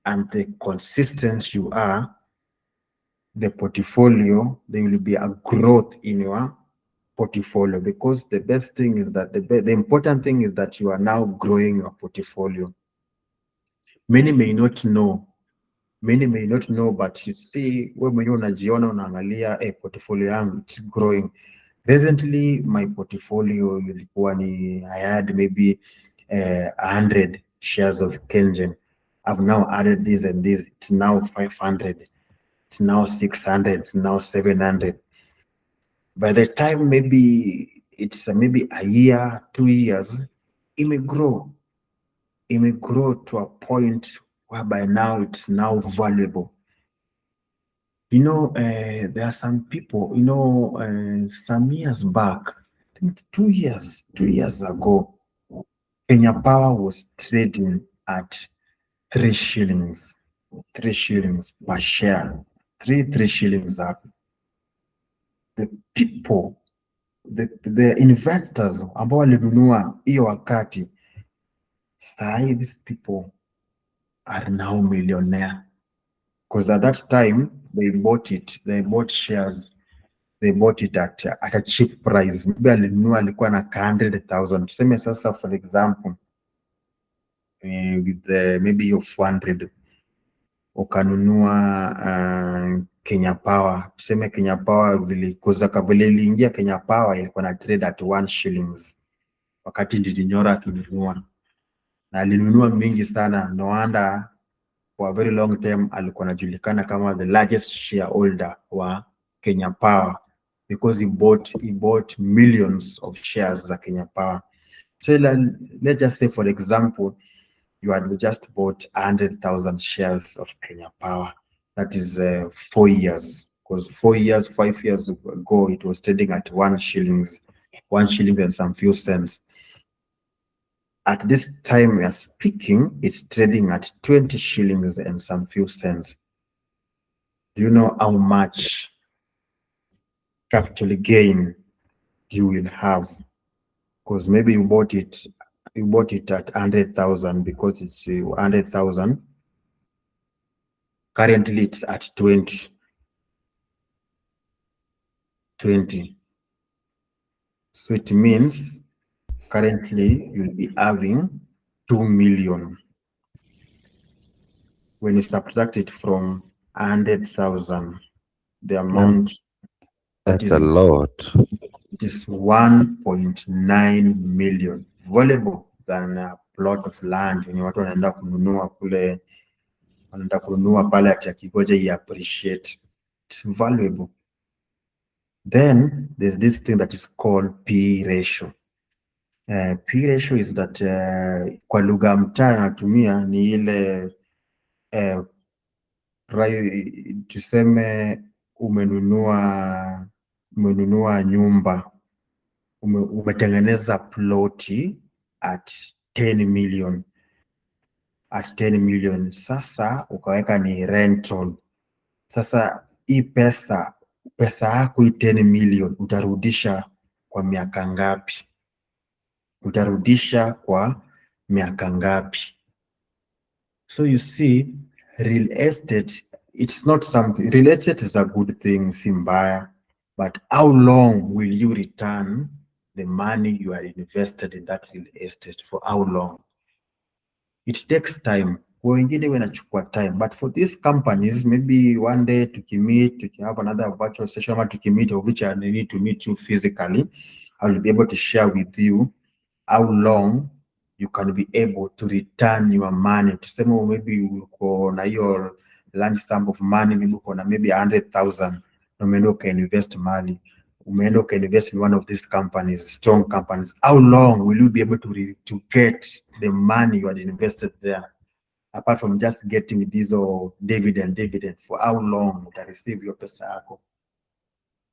and the consistent you are, the portfolio, there will be a growth in your portfolio. Because the best thing is that the important thing is that you are now growing your portfolio. Many may not know, but you see, wewe mwenyewe unajiona, unaangalia portfolio yangu, it's growing. Recently my portfolio ilikuwa ni, I had maybe 100 shares of Kenyan. I've now added this and this. It's now 500. It's now 600. It's now 700. By the time maybe it's maybe a year, 2 years, it may grow to a point whereby now it's now valuable. There are some people, some years back, I think 2 years ago, Kenya Power was trading at 3 shillings per share, 3 shillings up. The people, the investors ambao walinunua hiyo wakati, sahi these people are now millionaire, because at that time they bought shares, they bought it at a cheap price. Maybe alinunua alikuwa na 100,000. Tuseme sasa, for example, with maybe your 400, ukanunua Kenya Power. Tuseme Kenya Power vile iliingia, Kenya Power ilikuwa na trade at 1 shillings wakati Ndinyora akinunua, na alinunua mingi sana. No wonder for a very long time alikuwa anajulikana kama the largest shareholder wa Kenya Power, because he bought millions of shares za Kenya Power. So let's just say, for example, you had just bought 100,000 shares of Kenya Power. That is 4 years, because 5 years ago, it was trading at 1 shilling and some few cents. At this time we are speaking, it's trading at 20 shillings and some few cents. Do you know how much capital gain you will have? Because maybe you bought it at 100,000 because it's 100,000. Currently, it's at 20. So it means currently you'll be having 2 million. When you subtract it from 100,000, the Um, amount that that's a is lot. it is 1.9 million, valuable than a plot of land yenye watu wanaenda kununua kule, wanaenda kununua pale ati akikoja i appreciate. It's valuable. Then there's this thing that is called P ratio. P ratio is that kwa lugha mtaa natumia ni ile tuseme umenunua nyumba, umetengeneza ploti at 10 million, sasa ukaweka ni rental. Sasa hii pesa yako hii 10 million utarudisha kwa miaka ngapi? So you see, real estate, real estate is a good thing, si mbaya, but how long will you return the money you are invested in that real estate? For how long? It takes time. Kwa wengine wanachukua time, but for these companies, maybe one day have another virtual session, ama tukimit, of which I need to meet you physically, I will be able to share with you how long you can be able to return your money. Tuseme maybe uko na hiyo large sum of money, maybe uko na maybe 100,000, na umeenda ukainvest mali, umeenda ukainvest in one of these companies, strong companies. How long will you be able to get the money you had invested there? Apart from just getting this or dividend, for how long uta receive your pesa yako?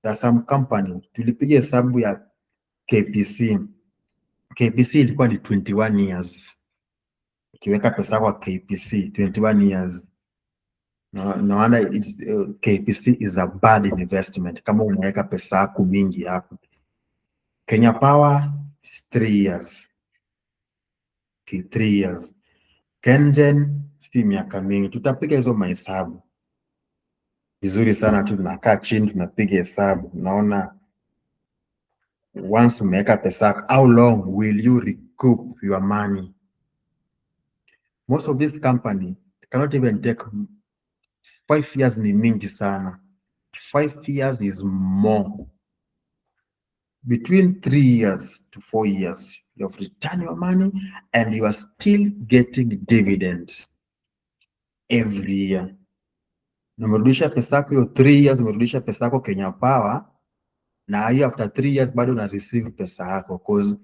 There are some company, tulipiga hesabu ya KPC. KPC ilikuwa ni 21 years. Ukiweka pesa yako kwa KPC 21 years. No wonder KPC is a bad investment kama unaweka pesa yako mingi hapo. Kenya Power is 3 years. 3 years. Kenyan si miaka mingi. Tutapiga hizo mahesabu vizuri sana tu, tunakaa chini tunapiga hesabu. Naona once umeweka pesa yako, how long will you recoup your money? Most of this company cannot even take 5 years. Ni mingi sana. 5 years is more. Between 3 years to 4 years, you have returned your money and you are still getting dividends every year. Umerudisha pesa yako hiyo 3 years, umerudisha pesa yako Kenya Power, na hiyo after 3 years bado una receive pesa yako, because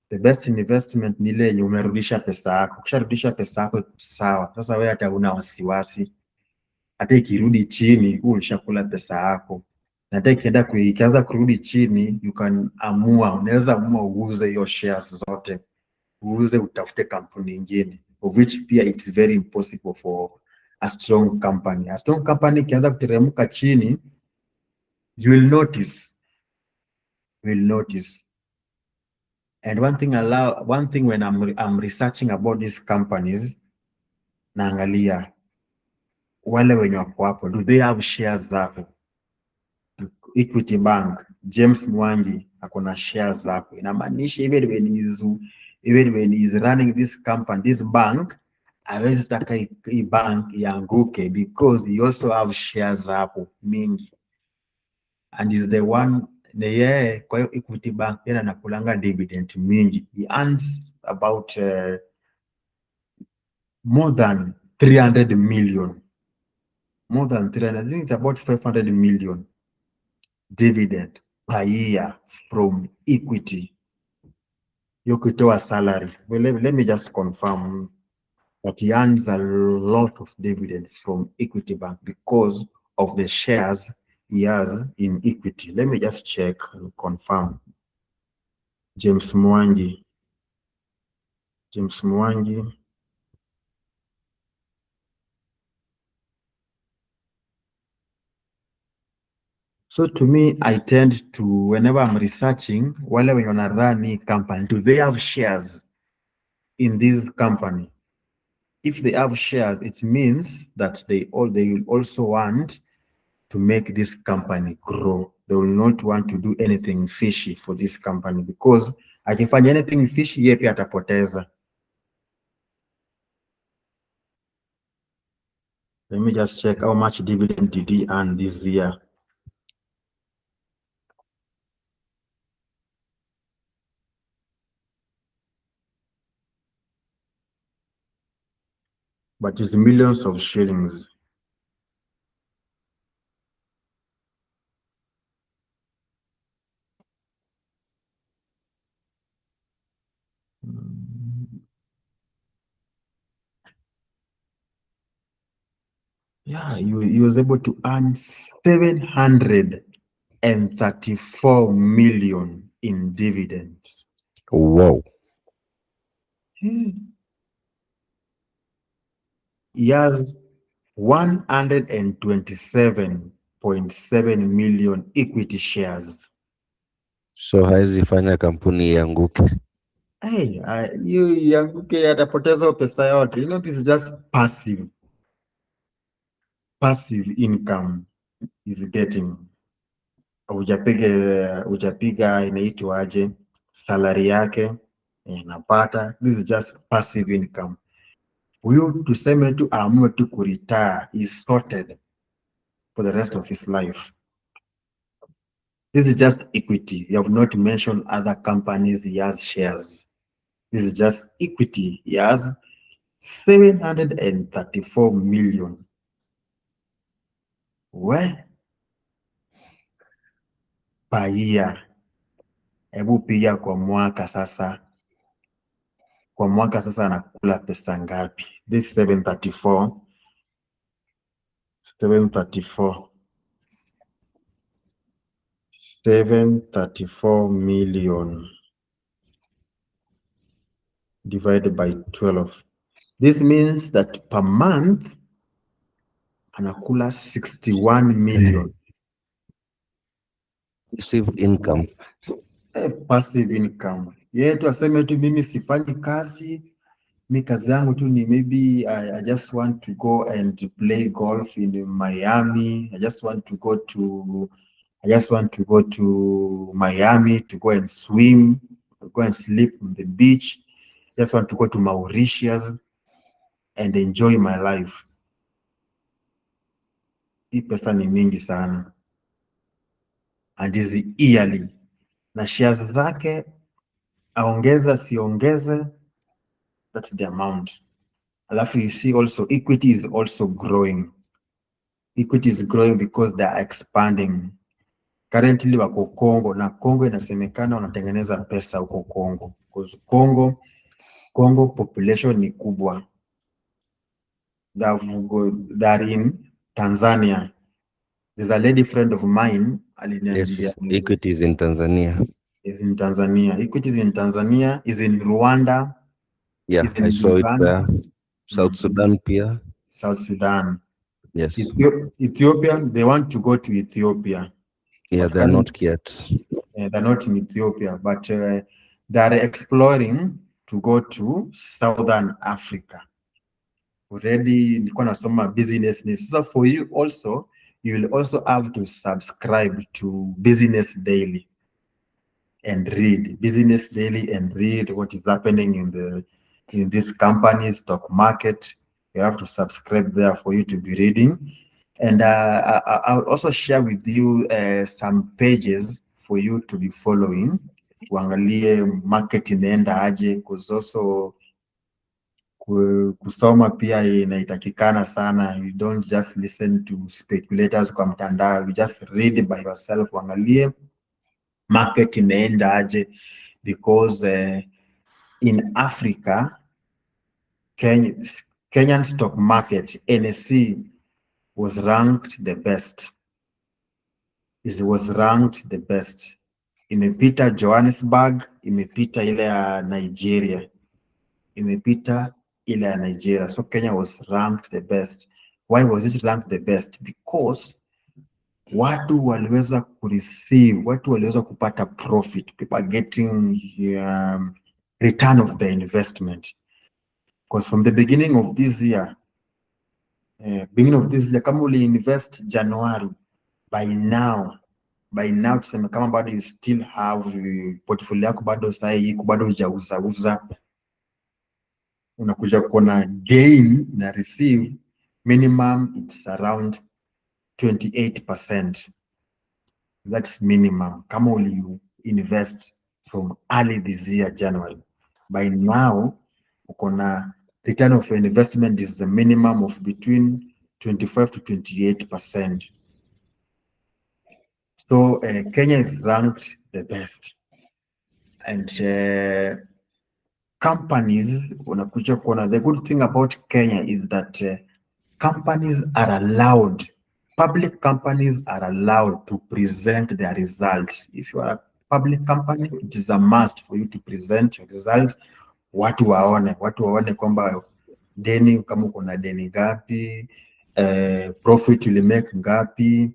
the best investment ni ile yenye umerudisha pesa yako. Ukisharudisha pesa yako sawa, sasa wewe hata una wasiwasi, hata ikirudi chini ulishakula pesa yako, na hata ikianza kurudi chini, unaweza amua uuze hiyo shares zote, uuze utafute kampuni nyingine, of which pia it's very impossible for a strong company. A strong company ikianza kuteremka chini, you will notice. And one thing when I'm researching about these companies, naangalia wale wenye wako hapo, do they have shares zako? Equity Bank, James Mwangi akona shares zako. Inamaanisha even when he's running this company, this bank, hawezi taka hii bank ianguke, because he also have shares hapo mingi, and is the one yeye. Kwa hiyo Equity Bank tena anakulanga dividend mingi. He earns about more than 300 million. More than 300, I think it's about 500 million dividend per year from Equity. You could do a salary. Well, let me just confirm that he earns a lot of dividend from Equity Bank because of the shares he has in Equity. Let me just check and confirm. James Mwangi. James Mwangi. So to me, I tend to, whenever I'm researching, wale wenye wana run hii company, do they have shares in this company? If they have shares, it means that they will also want to make this company grow. They will not want to do anything fishy for this company because akifanya anything fishy, yeye pia atapoteza. Let me just check how much dividend did he earn this year. But it's millions of shillings. Yeah, he was able to earn 734 million in dividends. Wow. He has 127.7 million equity shares. So hawezi fanya kampuni ianguke. Hey, hiyo ianguke atapoteza pesa yote. You know, this is just passive income is getting. Hujapiga inaitwaje, salary yake inapata. This is just passive income. Huyu tuseme tu aamue tu kuretire, is sorted for the rest of his life. This is just equity. You have not mentioned other companies he has shares. This is just equity. He has 734 million. Where? Per year. Hebu piga kwa mwaka sasa. Kwa mwaka sasa anakula pesa ngapi? This 734 million divided by 12. This means that per month anakula 61 million. Passive income. Passive income. Yeye tu aseme tu mimi sifanyi kazi, mi kazi yangu tu ni maybe I just want to go and play golf in Miami. I just want to go to Miami to go and swim, go and sleep on the beach. Just want to go to Mauritius and enjoy my life. Hii pesa ni mingi sana. And is yearly. Na shares zake aongeza siongeze, that's the amount. Alafu you see also equity is also growing. Equity is growing because they are expanding. Currently wako Congo, na Congo inasemekana wanatengeneza pesa huko Congo. Because Congo population ni kubwa. They're in Tanzania. There's a lady friend of mine aliniambia. Yes, equity is in Tanzania. Is in Tanzania. Equity is in Tanzania, is in Rwanda. Yeah, I saw it there. South Sudan pia. South Sudan. Yes. Ethiopia, they want to go to Ethiopia. Yeah, they're not yet. They're not in Ethiopia, but they're exploring to go to Southern Africa. Already, nilikuwa nasoma business news. So for you also, you will also have to subscribe to Business Daily and read Business Daily and read what is happening in this company, Stockmarket. You have to subscribe there for you to be reading. And I'll also share with you some pages for you to be following. Uangalie market inaenda aje, because also kusoma pia inaitakikana sana. You don't just listen to speculators kwa mtandao. You just read by yourself. Uangalie market inaenda aje, because in Africa, Kenyan stock market, NSE, was ranked the best. It was ranked the best. Imepita Johannesburg, imepita ile ya Nigeria. imepita ile ya Nigeria. So Kenya was ranked the best. Why was it ranked the best? Because watu waliweza kureceive, watu waliweza kupata profit, people are getting return of the investment. Because from the beginning of this year, kama uli invest January, by now tuseme kama bado you still have portfolio yako bado sahi iko bado hujauza, unakuja kuona gain na receive minimum it's around 28%. That's minimum kama uli invest from early this year January. By now uko na return of investment is the minimum of between 25 to 28%. So Kenya is ranked the best, and companies unakuja kuona, the good thing about Kenya is that companies are allowed, public companies are allowed to present their results. If you are a public company, it is a must for you to present your results. Watu waone kwamba deni, kama uko na deni ngapi, profit you make ngapi,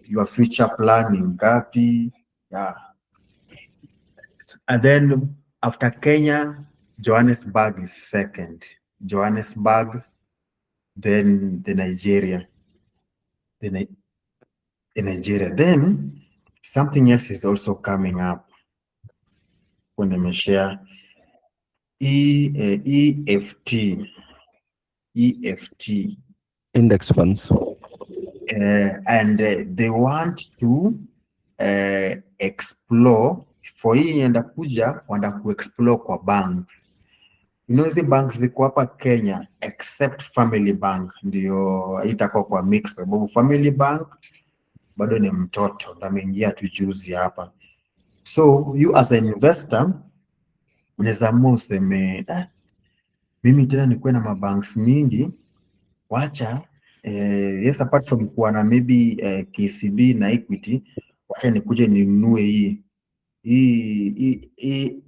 your future plan ni ngapi. Yeah. And then after Kenya, Johannesburg is second. Johannesburg, then the Nigeria. Nigeria. Then something else is also coming up when they share EFT. Index funds. And they want to explore, for hii enda kuja wanda kuexplore kwa bank. You know, hizi banks ziko hapa Kenya except Family Bank ndio itakuwa kwa mix, sababu Family Bank bado ni mtoto ndo ameingia tu juzi hapa. So you as an investor unaweza amua useme mimi tena nikuwe na mabanks mingi, wacha yes, apart from kuwa na maybe KCB na Equity, wacha nikuje ninunue hii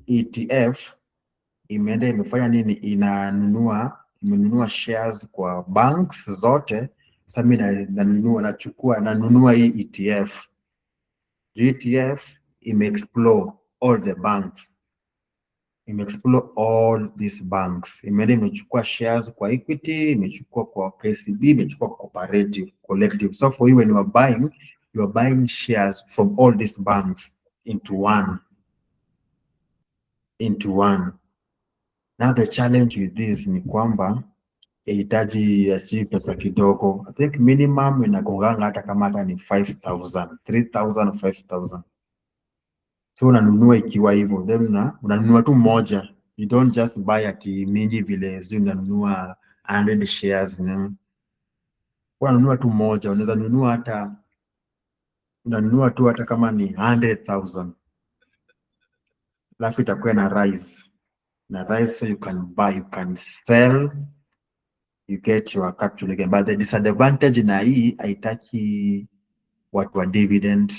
ETF imeenda imefanya nini, imenunua shares kwa banks zote. Sasa mimi nanunua hii ETF. ETF imeexplore all the banks, imeexplore all these banks, imeenda imechukua shares kwa Equity, imechukua kwa KCB, imechukua kwa Cooperative, Collective. So for you, when you are buying shares from all these banks into one. Now the challenge with this ni kwamba inahitaji si pesa kidogo. I think minimum inagonganga hata kama hata ni 5,000, 3,000, 5,000. So unanunua ikiwa hivyo, then unanunua tu moja. You don't just buy ati mingi vile zio unanunua 100 shares. Unanunua tu moja, unaweza unanunua tu hata kama ni 100,000. Alafu itakuwa na rise. So you can buy, you can sell, you get your capital again. But the disadvantage na hii haitaki watu wa dividend.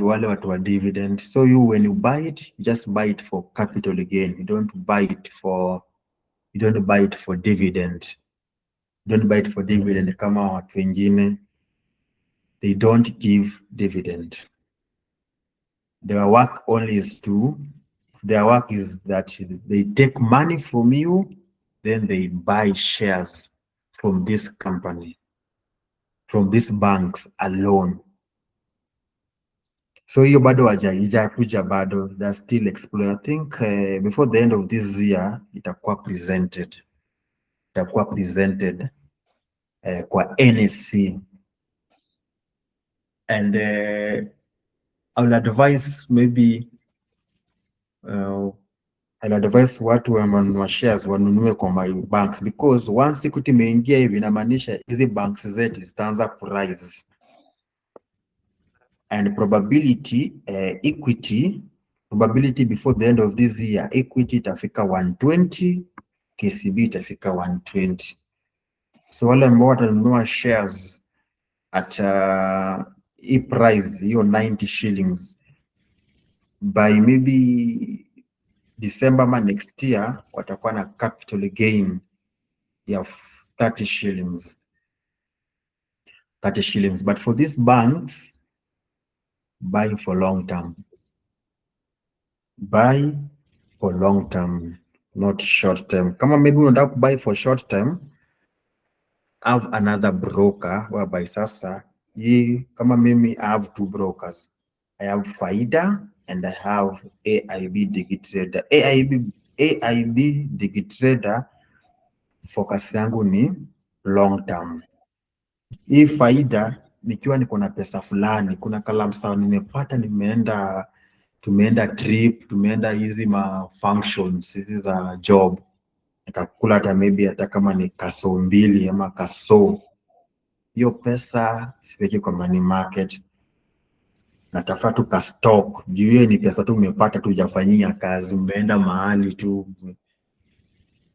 Wale watu wa dividend. So when you buy it, you just buy it for capital again. You don't buy it for dividend. You don't buy it for dividend kama watu wengine. They don't give dividend. Their work is that they take money from you, then they buy shares from this company, from these banks alone. So hiyo bado haijakuja bado, they're still exploring. I think before the end of this year itakuwa presented kwa NSC. And I will advise watu wanunua shares wanunue kwa my banks, because once Equity imeingia hivi inamaanisha hizi banks zetu zitaanza kurise, and probability before the end of this year, Equity itafika 120, KCB itafika 120. So wale ambao watanunua shares at hii price hiyo 90 shillings by maybe December ama next year watakuwa na capital gain ya 30 shillings. 30 shillings. But for these banks, buy for long term. Buy for long term, not short term. Kama maybe unataka buy for short term, have another broker whereby sasa kama mimi I have two brokers. I have Faida and I have AIB Digitrader. AIB Digitrader focus yangu ni long term. Hii Faida nikiwa niko na pesa fulani, kuna kalamsa nimepata, tumeenda trip, tumeenda hizi ma functions hizi za job, nikakula hata maybe hata kama ni kaso 2 ama kaso, hiyo pesa siweki kwa money market, natafuta tu ka stock juu hiyo ni pesa tu umepata tu, hujafanyia kazi, umeenda mahali tu,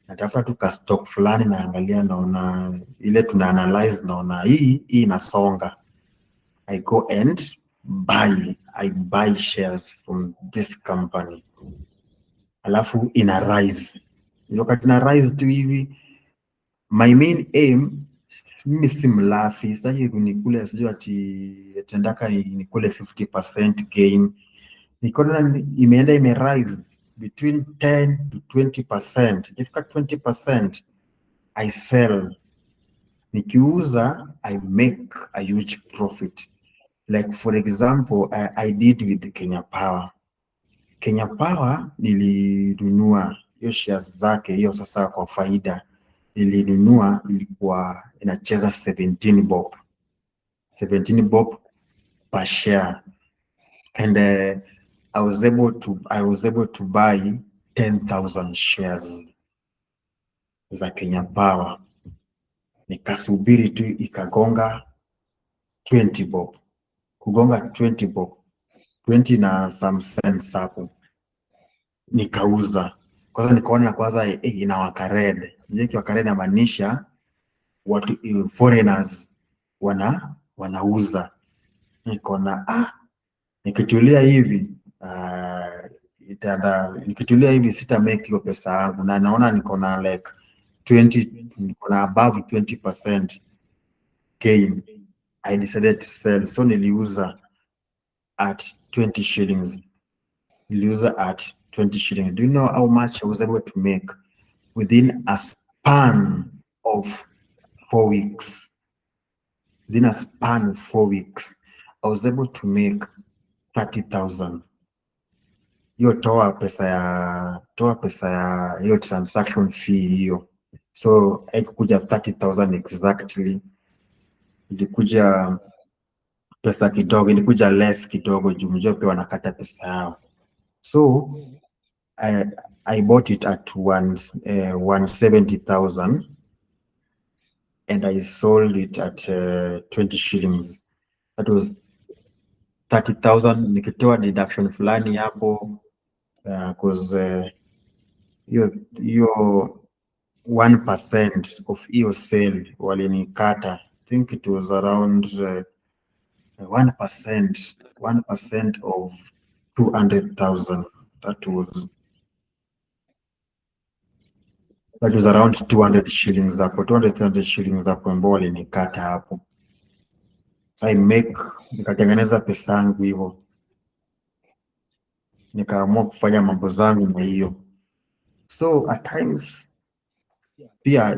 natafuta tu ka stock fulani, naangalia naona ile tuna analyze, naona hii inasonga, I go and I buy shares from this company, alafu ina rise. Wakati ina rise tu hivi, my main aim, mimi si mlafi, sasa nikule sijui ati tendaka nikule 50% gain, nikaona imeenda rise between 10 to 20%. Ikifika 20% I sell, nikiuza I make a huge profit. Like for example, I did with Kenya Power. Kenya Power nilinunua hiyo shares zake, hiyo sasa kwa faida nilinunua, ilikuwa inacheza 17 bob. 17 bob per share, and I was able to buy 10,000 shares za Kenya Power. Nikasubiri tu ikagonga 20 bob. Kugonga 20 bob, 20 na some cents hapo, nikauza. Kwanza nikaona kwanza inawaka red. Ikiwaka red inamaanisha watu foreigners wanauza. Nikaona nikitulia hivi nikitulia hivi sita make hiyo pesa yangu, na naona niko na like 20, niko na above 20% gain. I decided to sell, so niliuza at 20 shillings. Niliuza at 20 shillings. Do you know how much I was able to make within a span of 4 weeks? Within a span of 4 weeks, I was able to make 30,000. Hiyo toa pesa ya hiyo transaction fee hiyo. So haikuja 30,000 exactly. Ilikuja pesa kidogo, ilikuja less kidogo juu mjua pia wanakata pesa yao. So I bought it at 170,000 and I sold it at 20 shillings. That was 30,000. Nikitoa deduction fulani hapo because hiyo 1% of hiyo sale walinikata. I think it was around 1% of 200,000. That was around 200 shillings hapo, 200 shillings hapo ambao walinikata hapo. So nikatengeneza pesa yangu hivyo, nikaamua kufanya mambo zangu na hiyo. So at times pia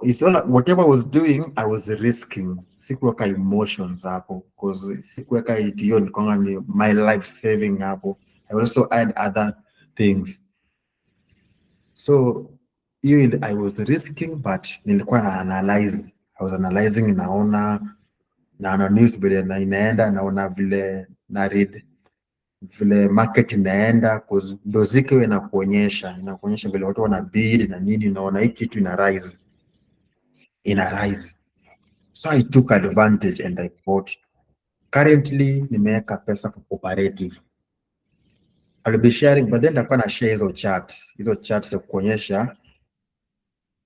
it's not whatever I was doing, I was risking. Sikuweka emotions hapo because sikuweka hiyo nikonga ni my life saving hapo. I also add other things. So I was risking, but nilikuwa I was analyzing, naona news vile na inaenda, naona vile na read vile market inaenda, cause ndo zikiwa inakuonyesha vile watu wana bid na nini, naona hii kitu ina rise. So I took advantage and I bought. Currently nimeweka pesa kwa cooperative. I'll be sharing, but then nitakuwa na share hizo charts za kuonyesha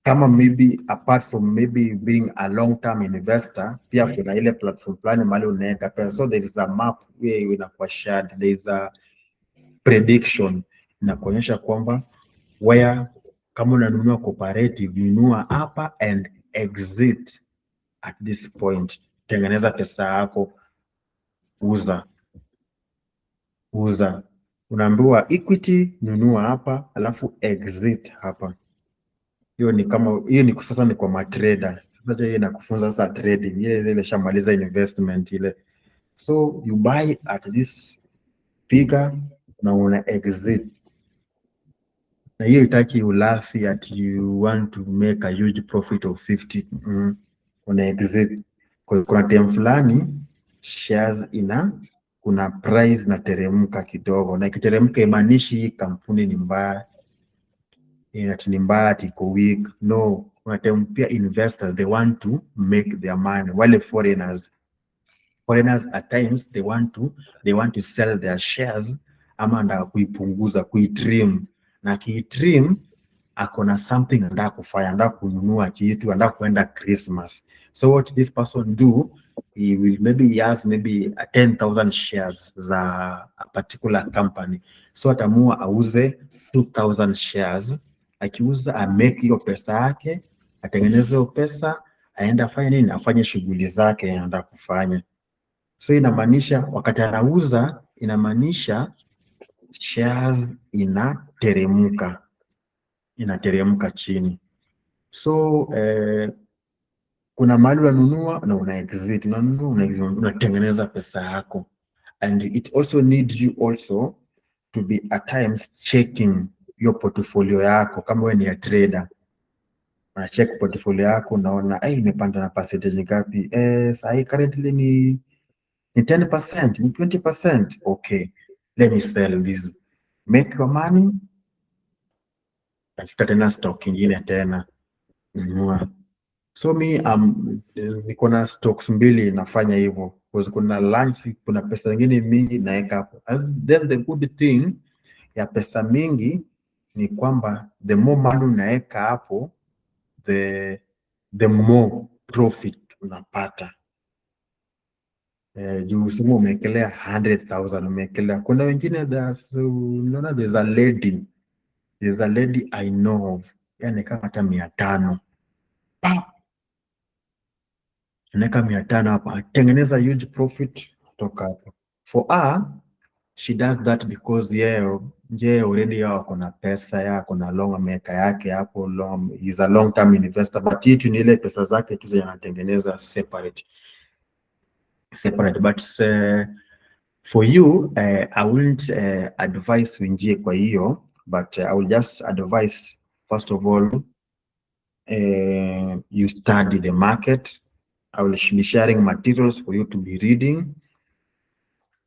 kama maybe apart from maybe being a long-term investor, pia kuna ile platform plan mahali unaweka pesa. So there is a map where inakuwa shared, there is a prediction na kuonyesha kwamba where kama unanunua cooperative, nunua hapa and exit at this point. Tengeneza pesa yako, uza. Unaambiwa equity, nunua hapa alafu exit hapa. Hiyo ni sasa ni kwa matrader. Sasa hiyo inakufunza sasa trading. Ile shamaliza investment ile. So you buy at this figure na una exit. Na hiyo itaki ulafi at you want to make a huge profit of 50. Una exit. Kuna time fulani shares kuna price na teremka kidogo, na ikiteremka imaanishi hii kampuni ni mbaya, ni mbaya iko weak. No, kuna time pia investors they want to make their money. Wale foreigners at times they want to sell their shares, ama anataka kuipunguza, kuitrim, na kiitrim akona something anataka kufanya, anataka kununua kitu, anataka kuenda Christmas. So what this person do, he will he has 10,000 shares za a particular company, so atamua auze 2,000 shares. Akiuza amake hiyo pesa yake, atengeneze hiyo pesa, aenda afanye nini, afanye shughuli zake anataka kufanya. So inamaanisha wakati anauza, inamaanisha shares inateremka chini. So kuna mahali unanunua na una exit, unatengeneza pesa yako. And it also needs you also to be at times checking your portfolio yako. Kama wewe ni a trader, una check portfolio yako, unaona imepanda na percentage ngapi? Sahi currently ni 10%, ni 20%. Okay, let me sell this, make your money, tafuta tena stock ingine tena nunua. So niko na stocks mbili nafanya hivyo, because kuna lunch, kuna pesa nyingine mingi naeka hapo. Then the good thing ya pesa mingi ni kwamba the more money unaeka hapo, the more profit unapata. Juu simu umeekelea 100,000, umeekelea. Kuna wengine unaona there's a lady I know of, yani kama hata 500. Anaweka 500 hapa, atengeneza huge profit kutoka hapo. For her, she does that because yeye already wako na pesa yako na long ameweka yake hapo, is a long term investor, but hii ni ile pesa zake tu zinatengeneza separate. But for you, I wouldn't advise uingie kwa hiyo, but I will just advise, first of all, you study the market. I will be sharing materials for you to be reading,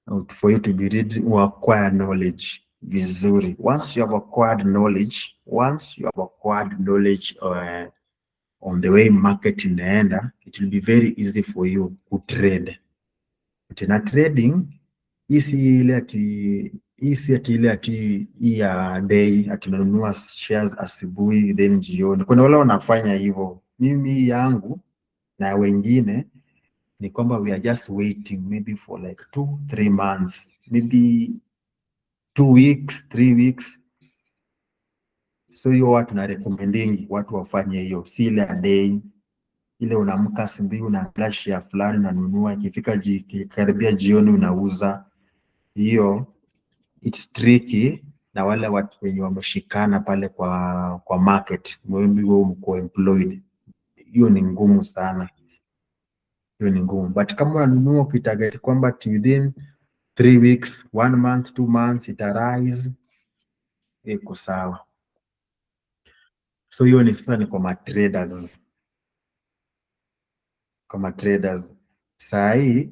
acquire knowledge vizuri. Once you have acquired knowledge, on the way market inaenda, it will be very easy for you to trade. Tena trading isi ile ati ya day ati unanunua shares asubuhi then jioni. Kuna wale wanafanya hivyo. Mimi yangu na wengine ni kwamba we are just waiting maybe for like 2-3 months, maybe 2 weeks, 3 weeks. So hiyo watu na recommending watu wafanye hiyo, si ile a day. Ile unaamka asubuhi una share fulani unanunua, ikifika karibia jioni unauza. Hiyo it's tricky, na wale watu wenye wameshikana pale kwa market, maybe wewe mko employed, hiyo ni ngumu sana. But kama unanunua ukitarget kwamba within 3 weeks, 1 month, 2 months it rise, iko sawa. So hiyo ni sasa ni kwa matraders. Saa hii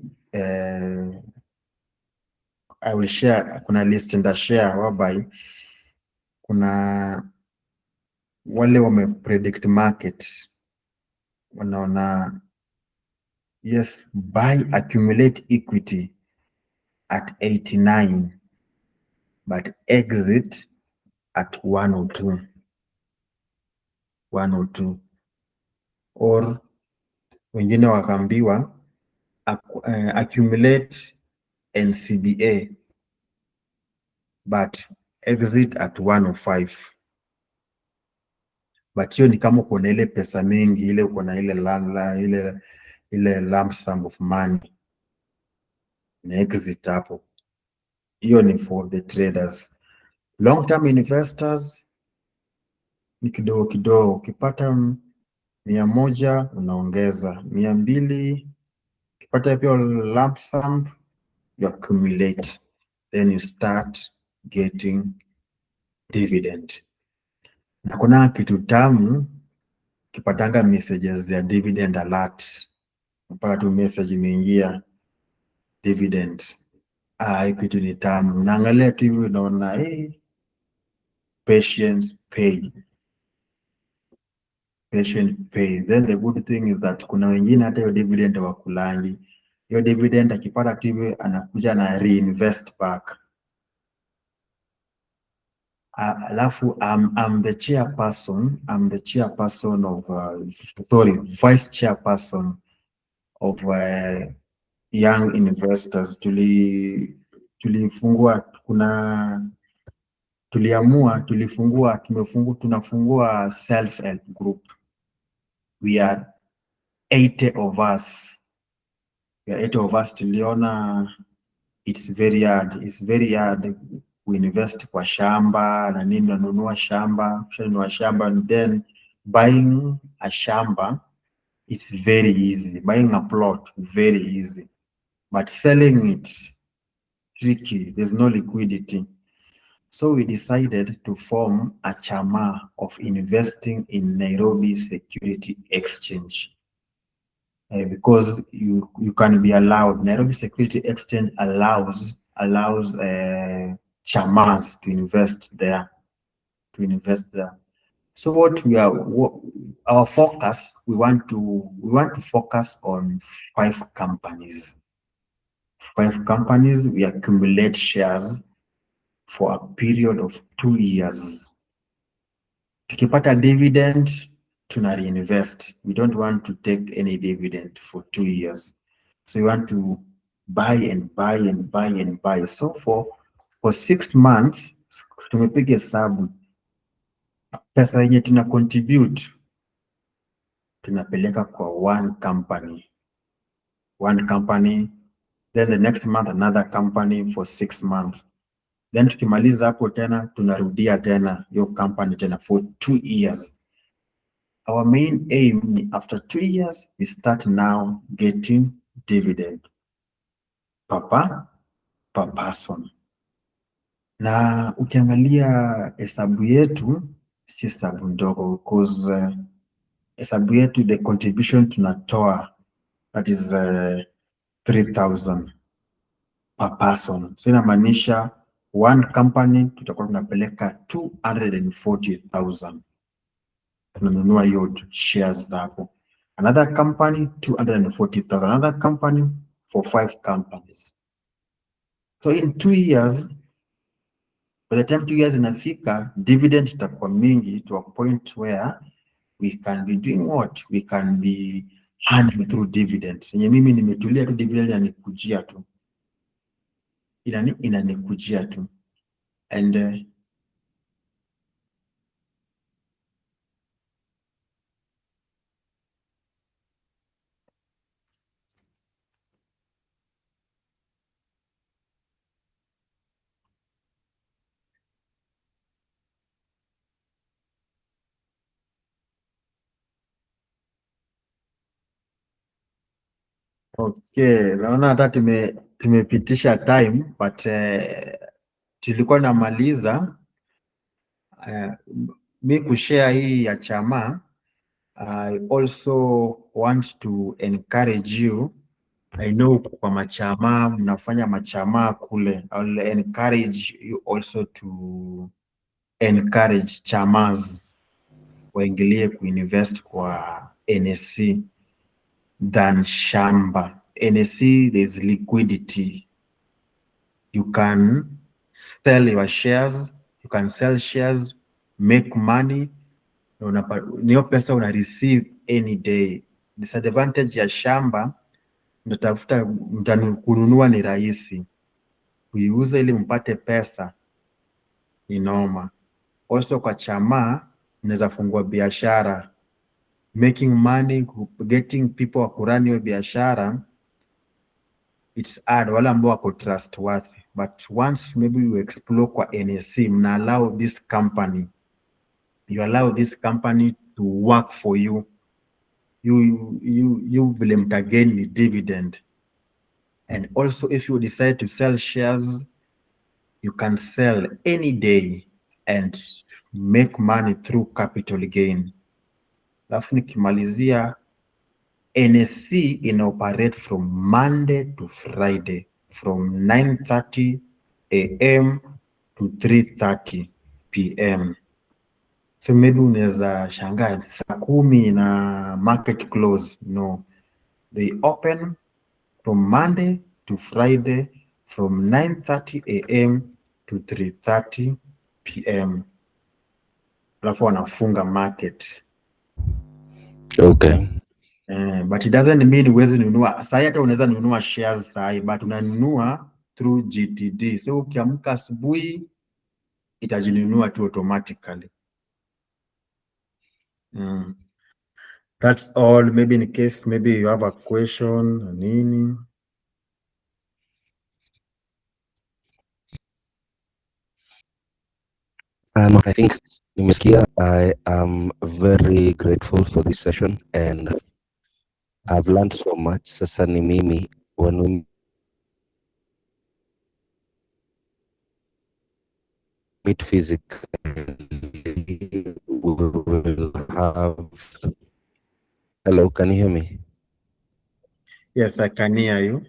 I will share, kuna list nda share whereby kuna wale wame predict market, wanaona yes, buy accumulate equity at 89 but exit at 102. Or wengine wakaambiwa accumulate NCBA but exit at 105. But hiyo ni kama uko na ile pesa mingi, ile uko na ile lump sum of money, na exit hapo. Hiyo ni for the traders. Long term investors ni kidogo kidogo, ukipata 100 unaongeza 200, ukipata pia lump sum you accumulate, then you start getting dividend. Na kuna kitu tamu, ukipatanga messages ya dividend alert, mpaka tu message imeingia dividend, hii kitu ni tamu. Naangalia tu hivi unaona patience pay. Patient pay. Then the good thing is that kuna wengine hata hiyo dividend wakulangi. Hiyo dividend akipata tu hivi anakuja na reinvest back. Alafu I'm the chairperson of vice chairperson of young investors. Tunafungua self-help group. We are 80 of us. Tuliona it's very hard kuinvest kwa shamba na nini, nanunua shamba, and then buying a shamba, it's very easy. Buying a plot, very easy. But selling it, tricky. There's no liquidity. So we decided to form a chama of investing in Nairobi Security Exchange. Because you can be allowed. Nairobi Security Exchange allows chamas to invest there. So our focus, we want to focus on 5 companies. 5 companies, we accumulate shares for a period of 2 years. Tukipata dividend, tuna reinvest. We don't want to take any dividend for 2 years. So we want to buy and buy and buy and buy. So for 6 months, tumepiga hesabu, pesa yenye tuna contribute tunapeleka kwa one company, then the next month another company for 6 months. Then tukimaliza hapo tena tunarudia tena hiyo company tena for 2 years. Our main aim, after 2 years, we start now getting dividend per person. Na ukiangalia hesabu yetu si hesabu ndogo, because hesabu yetu, the contribution tunatoa, that is 3,000 per person. So inamaanisha one company tutakuwa tunapeleka 240,000. Tunanunua hiyo shares hapo. Another company 240,000. Another company for 5 companies. So in 2 years, by the time 2 years inafika, dividend itakuwa mingi to a point where we can be doing what? We can be earning through dividend. Yenye mimi nimetulia tu, dividend inanikujia tu. Inanikujia tu. And okay, naona hata tumepitisha time, but tulikuwa namaliza mi kushare hii ya chama. I also want to encourage you. I know kwa machama mnafanya machama kule. I'll encourage you also to encourage chamas waingilie kuinvest kwa NSC than shamba. NSC, there's liquidity. You can sell your shares, make money. Niyo pesa una receive any day. Disadvantage ya shamba, mtatafuta kununua ni rahisi, kuiuza ili mpate pesa ni noma. Also kwa chama unaweza fungua biashara, making money, getting people wa kurani hiyo biashara, it's hard, wale ambao wako trustworthy, but once maybe you explore kwa NSC, mna allow this company, you allow this company to work for you, you vile mtagain ni dividend. And also if you decide to sell shares, you can sell any day and make money through capital gain. Alafu nikimalizia, NSC ina operate from Monday to Friday from 9:30 a.m. to 3:30 p.m. So maybe unaweza shangaa saa 10 na market close. No, they open from Monday to Friday from 9:30 a.m. to 3:30 p.m. Alafu wanafunga market. Okay. But it doesn't mean huwezi nunua sahi. Hata unaweza nunua shares sahi, but unanunua through GTD. So ukiamka asubuhi itajinunua tu automatically. That's all. Maybe in case maybe you have a question nini. I think nimesikia. I am very grateful for this session and I've learned so much. Sasa ni mimi, when we meet physically, we will have... Hello, can you hear me? Yes, I can hear you.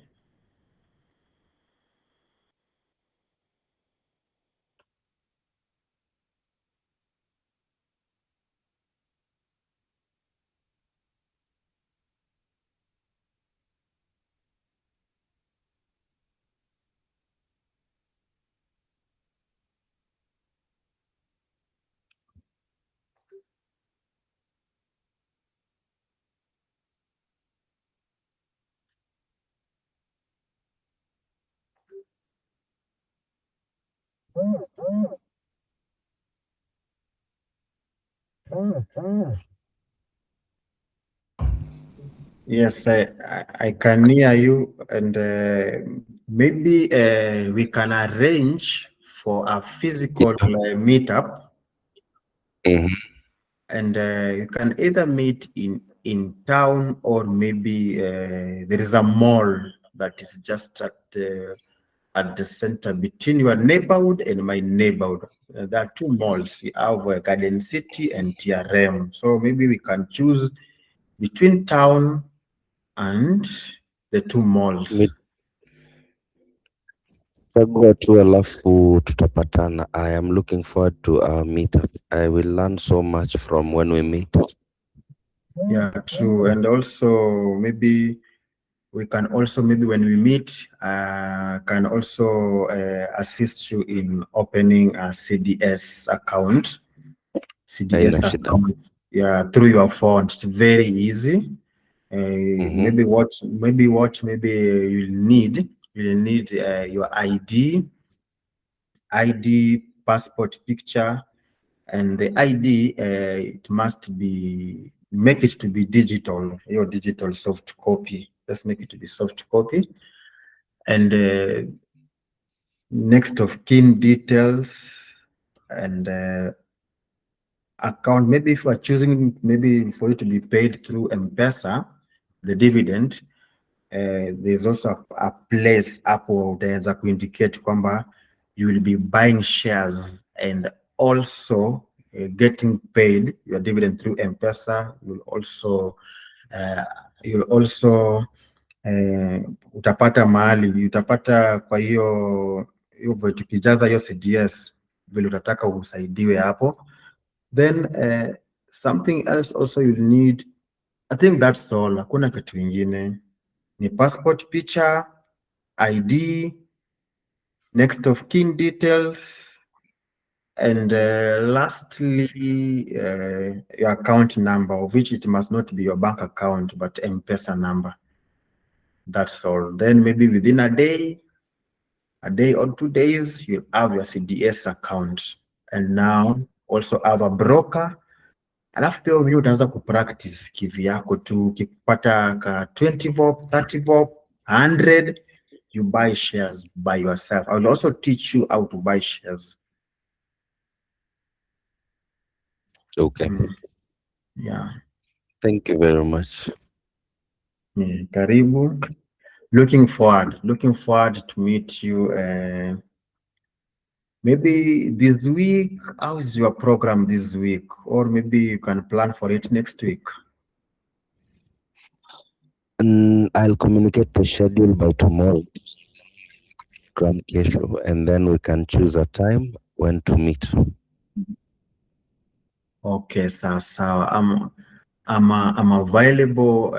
Yes, I can hear you, and maybe we can arrange for a physical meetup, and you can either meet in town or maybe there is a mall that is just at the center between your neighborhood and my neighborhood. There are two malls. We have Garden City and TRM. So maybe we can choose between town and the two malls. Chagua tu alafu tutapatana. I am looking forward to our meetup. I will learn so much from when we meet. Yeah, true. And also maybe we can also, maybe when we meet, can also assist you in opening a CDS account. CDS Haina shida. account, yeah, through your phone. It's very easy. Maybe you'll need your ID, passport picture, and the ID it must be, make it to be digital, your digital soft copy. Let's make it to be soft copy. And next of kin details and account. Maybe if you are choosing, maybe for you to be paid through M-Pesa, the dividend, there's also a place hapo utaweza kuindicate kwamba you will be buying shares and also getting paid your dividend through M-Pesa. You'll also utapata mahali, utapata kwa hiyo tukijaza hiyo CDS vile utataka usaidiwe hapo. Then something else also you'll need, I think that's all. Hakuna kitu ingine, ni passport picture, ID, next of kin details, and lastly your account number, of which it must not be your bank account but M-Pesa number. That's all. Then maybe within a day or 2 days, you'll have your CDS account. and now also have a broker. Alafu pia mwenyewe utaanza kupractice kivyako tu, ukipata ka 20 bob, 30 bob, 100, you buy shares by yourself. I will also teach you how to buy shares. Okay. Yeah. Thank you very much. Karibu. Looking forward to meet you. Maybe this week. How is your program this week? Or maybe you can plan for it next week. I'll communicate the schedule by tomorrow, and then we can choose a time when to meet. Okay, so I'm available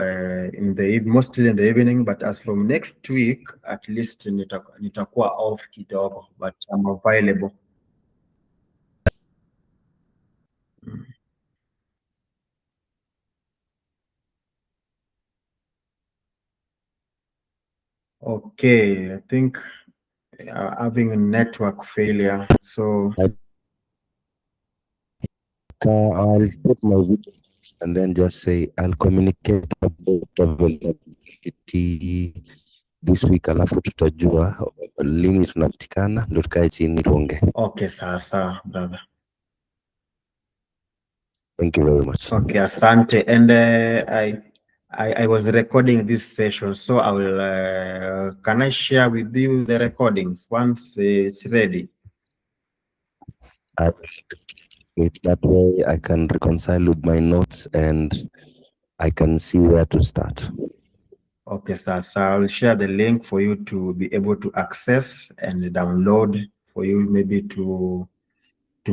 mostly in the evening, but as from next week, at least nitakuwa off kidogo, but I'm available. Okay, I think having a network failure, so I'll put my video and then just say I'll communicate about availability this week, alafu tutajua lini tunapatikana ndio tukae chini tuongee. Okay, sawa brother. Thank you very much. Okay, asante. And I was recording this session, so I will. Can I share with you the recordings once it's ready? That way I can reconcile with my notes and I can see where to start. Okay, so I will share the link for you to be able to access and download for you, maybe to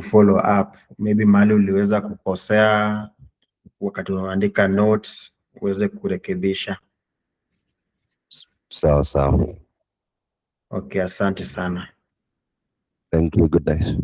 follow up. Maybe mahali uliweza kukosea wakati unaandika notes uweze kurekebisha. Sawa. Okay, asante sana. Thank you. Good night.